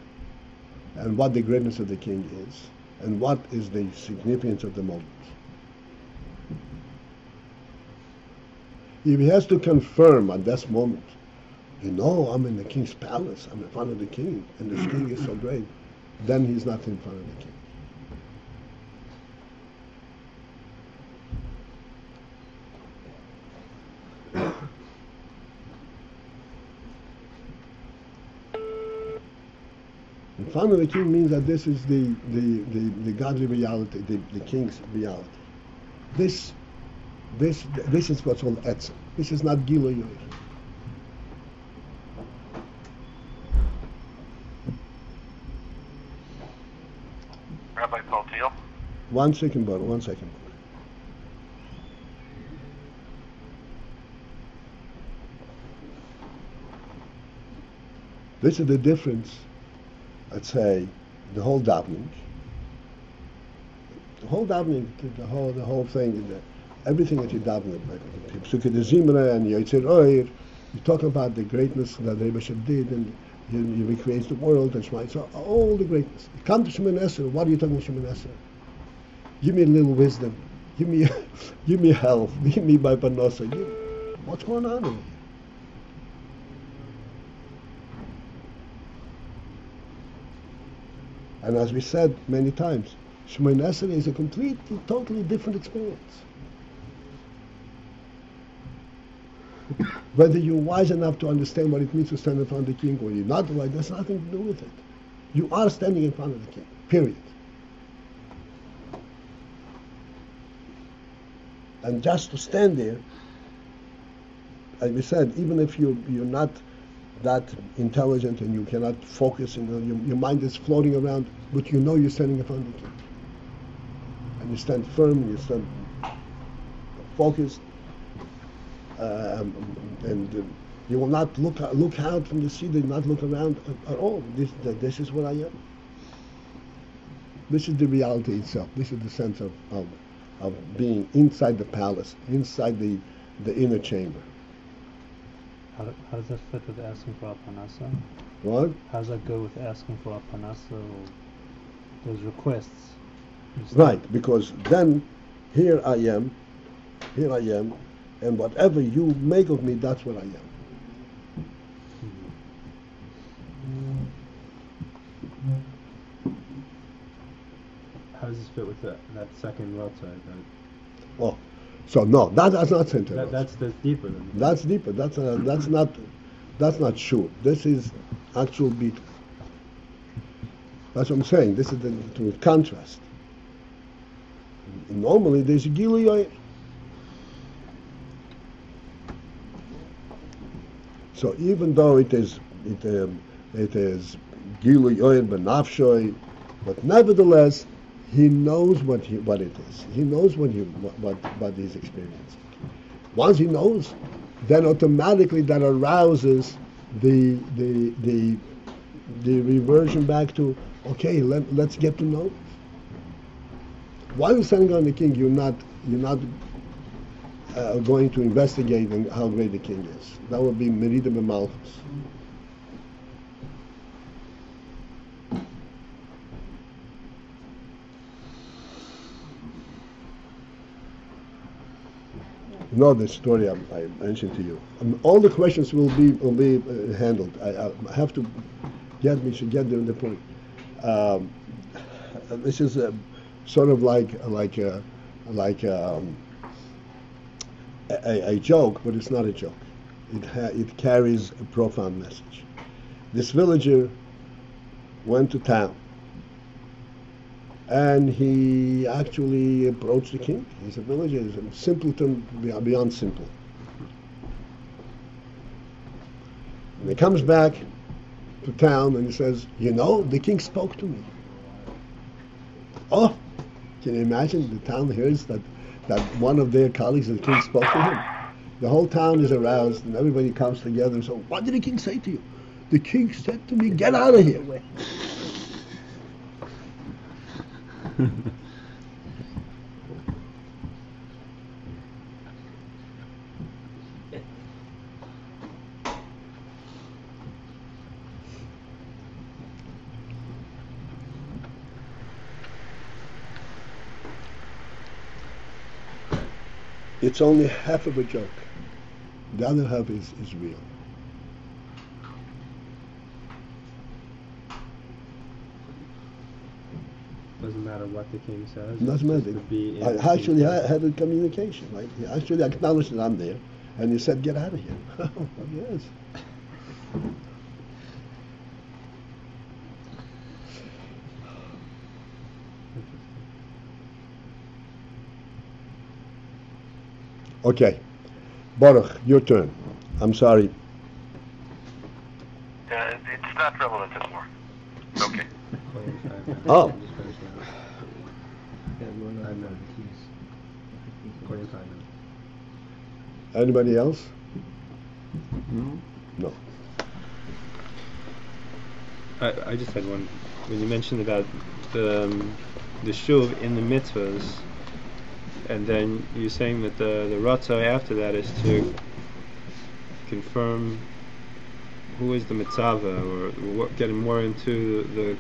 and what the greatness of the king is, and what is the significance of the moment. If he has to confirm at this moment, I'm in the king's palace, I'm in front of the king, and this king is so great, then he's not in front of the king. In front of the king means that this is the godly reality, the king's reality. This is what's called etzem. This is not Gilui Yoir. Rabbi Paltiel? One second, brother. This is the difference, let's say, the whole davening, the whole thing, everything that you daven, like Psukkah de Zimra and Yotzei Oir, you talk about the greatness that the Rebbe did, and he recreates the world, and Shema, so all the greatness. You come to Shemoneh Esrei, what are you talking about Shemoneh Esrei? Give me a little wisdom, give me health, give me my panosa, what's going on here? And as we said many times, Shemoneh Esrei is a completely, totally different experience. Whether you're wise enough to understand what it means to stand in front of the king or you're not wise, that's nothing to do with it. You are standing in front of the king, period. And just to stand there, as we said, even if you're not that intelligent and you cannot focus, and your mind is floating around, but you know you're standing in front of the king. And you stand firm, you stand focused, and you will not look out from the seat, you will not look around at all. This is what I am. This is the reality itself. This is the sense of being inside the palace, inside the inner chamber. How does that fit with asking for a panasa? What? How does that go with asking for a panasa or those requests? Right, because then here I am, and whatever you make of me, that's what I am. How does this fit with that second rota? Oh, so no, that's not center. That's deeper than that. That's deeper. That's not sure. This is actual beat. That's what I'm saying. This is the contrast. Normally there's a Gilui. So even though it is Gilui Oyen Benafshoy, but nevertheless he knows what it is. He knows what he's experiencing. Once he knows, then automatically that arouses the reversion back to, okay, let's get to know. While you're standing on the king, you're not going to investigate how great the king is. That would be Merida B'Malchus. You know the story I mentioned to you. All the questions will be handled. I have to we should get there in the point. This is sort of like a joke, but it's not a joke. It carries a profound message. This villager went to town, and he actually approached the king. He's a villager, he's a simpleton beyond simple. And he comes back to town and he says, the king spoke to me. Oh, can you imagine? The town hears that one of their colleagues, the king, spoke to him. The whole town is aroused and everybody comes together. So, what did the king say to you? The king said to me, get out of here. It's only half of a joke. The other half is real. Doesn't matter what the king says. Doesn't matter. I actually had a communication, right? He actually acknowledged that I'm there, and he said, get out of here. Oh, yes. Okay. Baruch, your turn. I'm sorry. It's not relevant anymore. Okay. Oh. Anybody else? No. I just had one. When you mentioned about the shuv in the mitzvahs, and then you're saying that the ratzah after that is to confirm who is the mitzvah, or getting more into the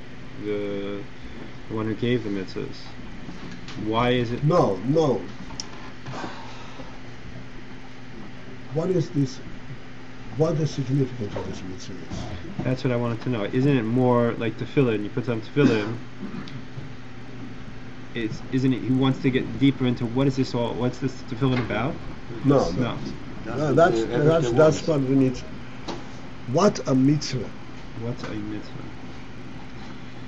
one who gave the mitzvahs. Why is it? No. What is this? What the significance of this mitzvah is? That's what I wanted to know. Isn't it more like tefillin? You put on tefillin. Isn't it? He wants to get deeper into what's this tefillin about? No. That's what we need. What a mitzvah? What's a mitzvah?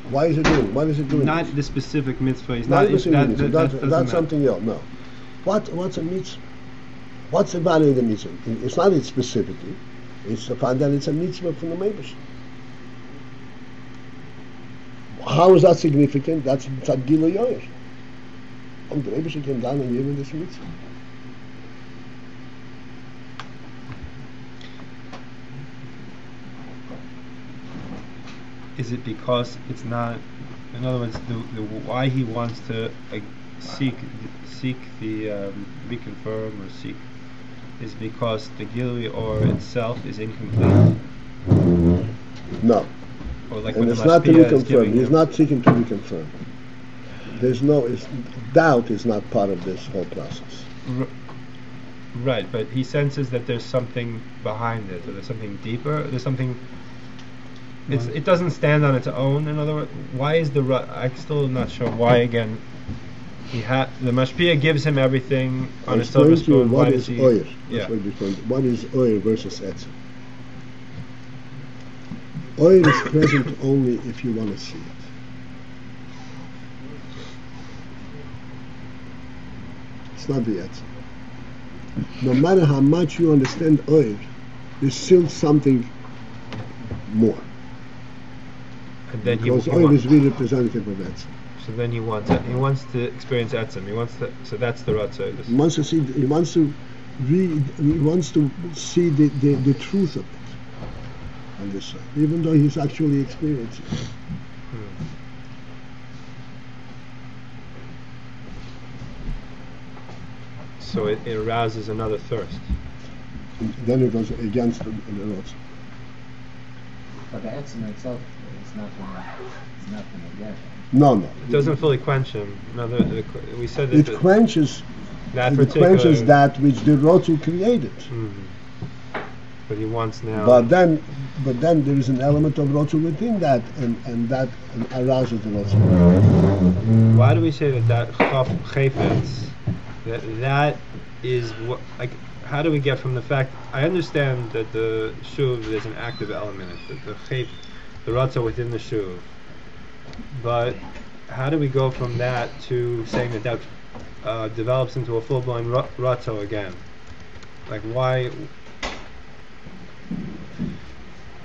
Why is it doing? What is it doing? Not the specific mitzvah. That's something else. No. What's a mitzvah? What's the value of the mitzvah? It's not it specifically. It's the fact that it's a mitzvah from the Beis. How is that significant? That's Gilui Yoyer. The Beis came down and gave him this mitzvah. Is it because it's not in other words, the why he wants to seek the reconfirm or seek is because the Gilui or itself is incomplete. No. Or like And when it's the not to Mashpia is reconfirm. giving He's him- not seeking to reconfirm. Doubt is not part of this whole process. Right, but he senses that there's something behind it, or there's something deeper. There's something. It doesn't stand on its own. In other words, why is I'm still not sure why. Again, the Mashpia gives him everything on a silver spoon. What Why is does he? oir? Yeah. What is oir versus etzem? Oir is present only if you want to see it. It's not the etzem. No matter how much you understand oir, there's still something more. And then Because oir is really representative of etzem. So then he wants it. He wants to experience etzem. He wants to. So that's the ratzah. He wants to see. He wants to read. He wants to see the truth of it on this side, even though he's actually experiencing it. So it arouses another thirst. And then it goes against the roads. But the etzem itself is not gonna get. No. It doesn't fully quench him. We said that It quenches. that It particular. quenches that which the Rotzu created. But he wants now. But then there is an element of Rotzu within that, and that arouses the Rotzu. Why do we say that chayfetz? That is what. Like, how do we get from the fact? I understand that the shuv there's an active element, the ratzah within the shuv. But how do we go from that to saying that develops into a full-blown ratzah again? Like, why?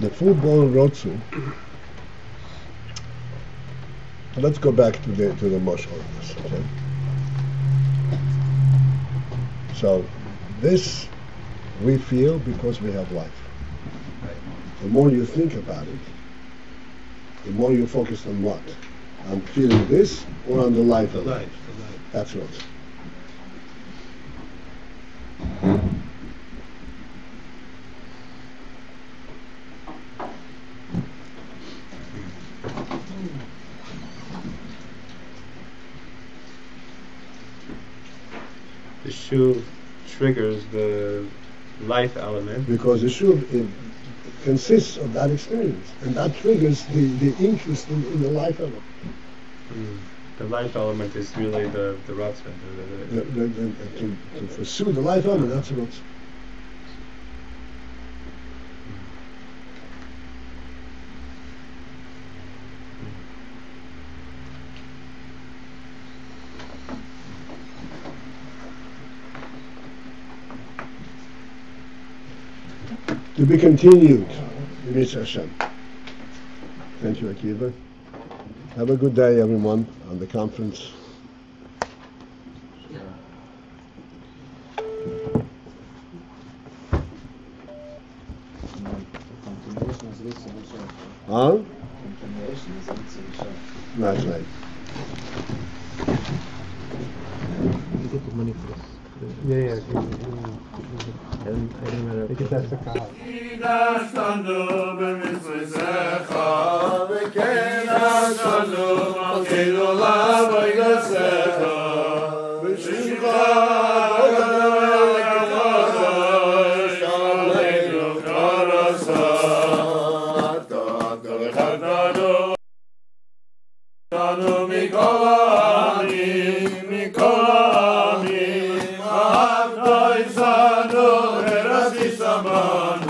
The full-blown Rotzu. Let's go back to the Moshe of this. Okay. So this we feel because we have life. The more you think about it, the more you focus on what? On feeling this or on the life of life? That's what. The shuv triggers the life element. Because the shuv consists of that experience, and that triggers the interest in the life element. The life element is really the ratzah. To pursue the life element, that's what. To be continued, Mitzvah Hashem. Thank you, Akiva. Have a good day, everyone, on the conference. Huh? That's right. You get the money for this. Yeah. Because that's the cause. Saman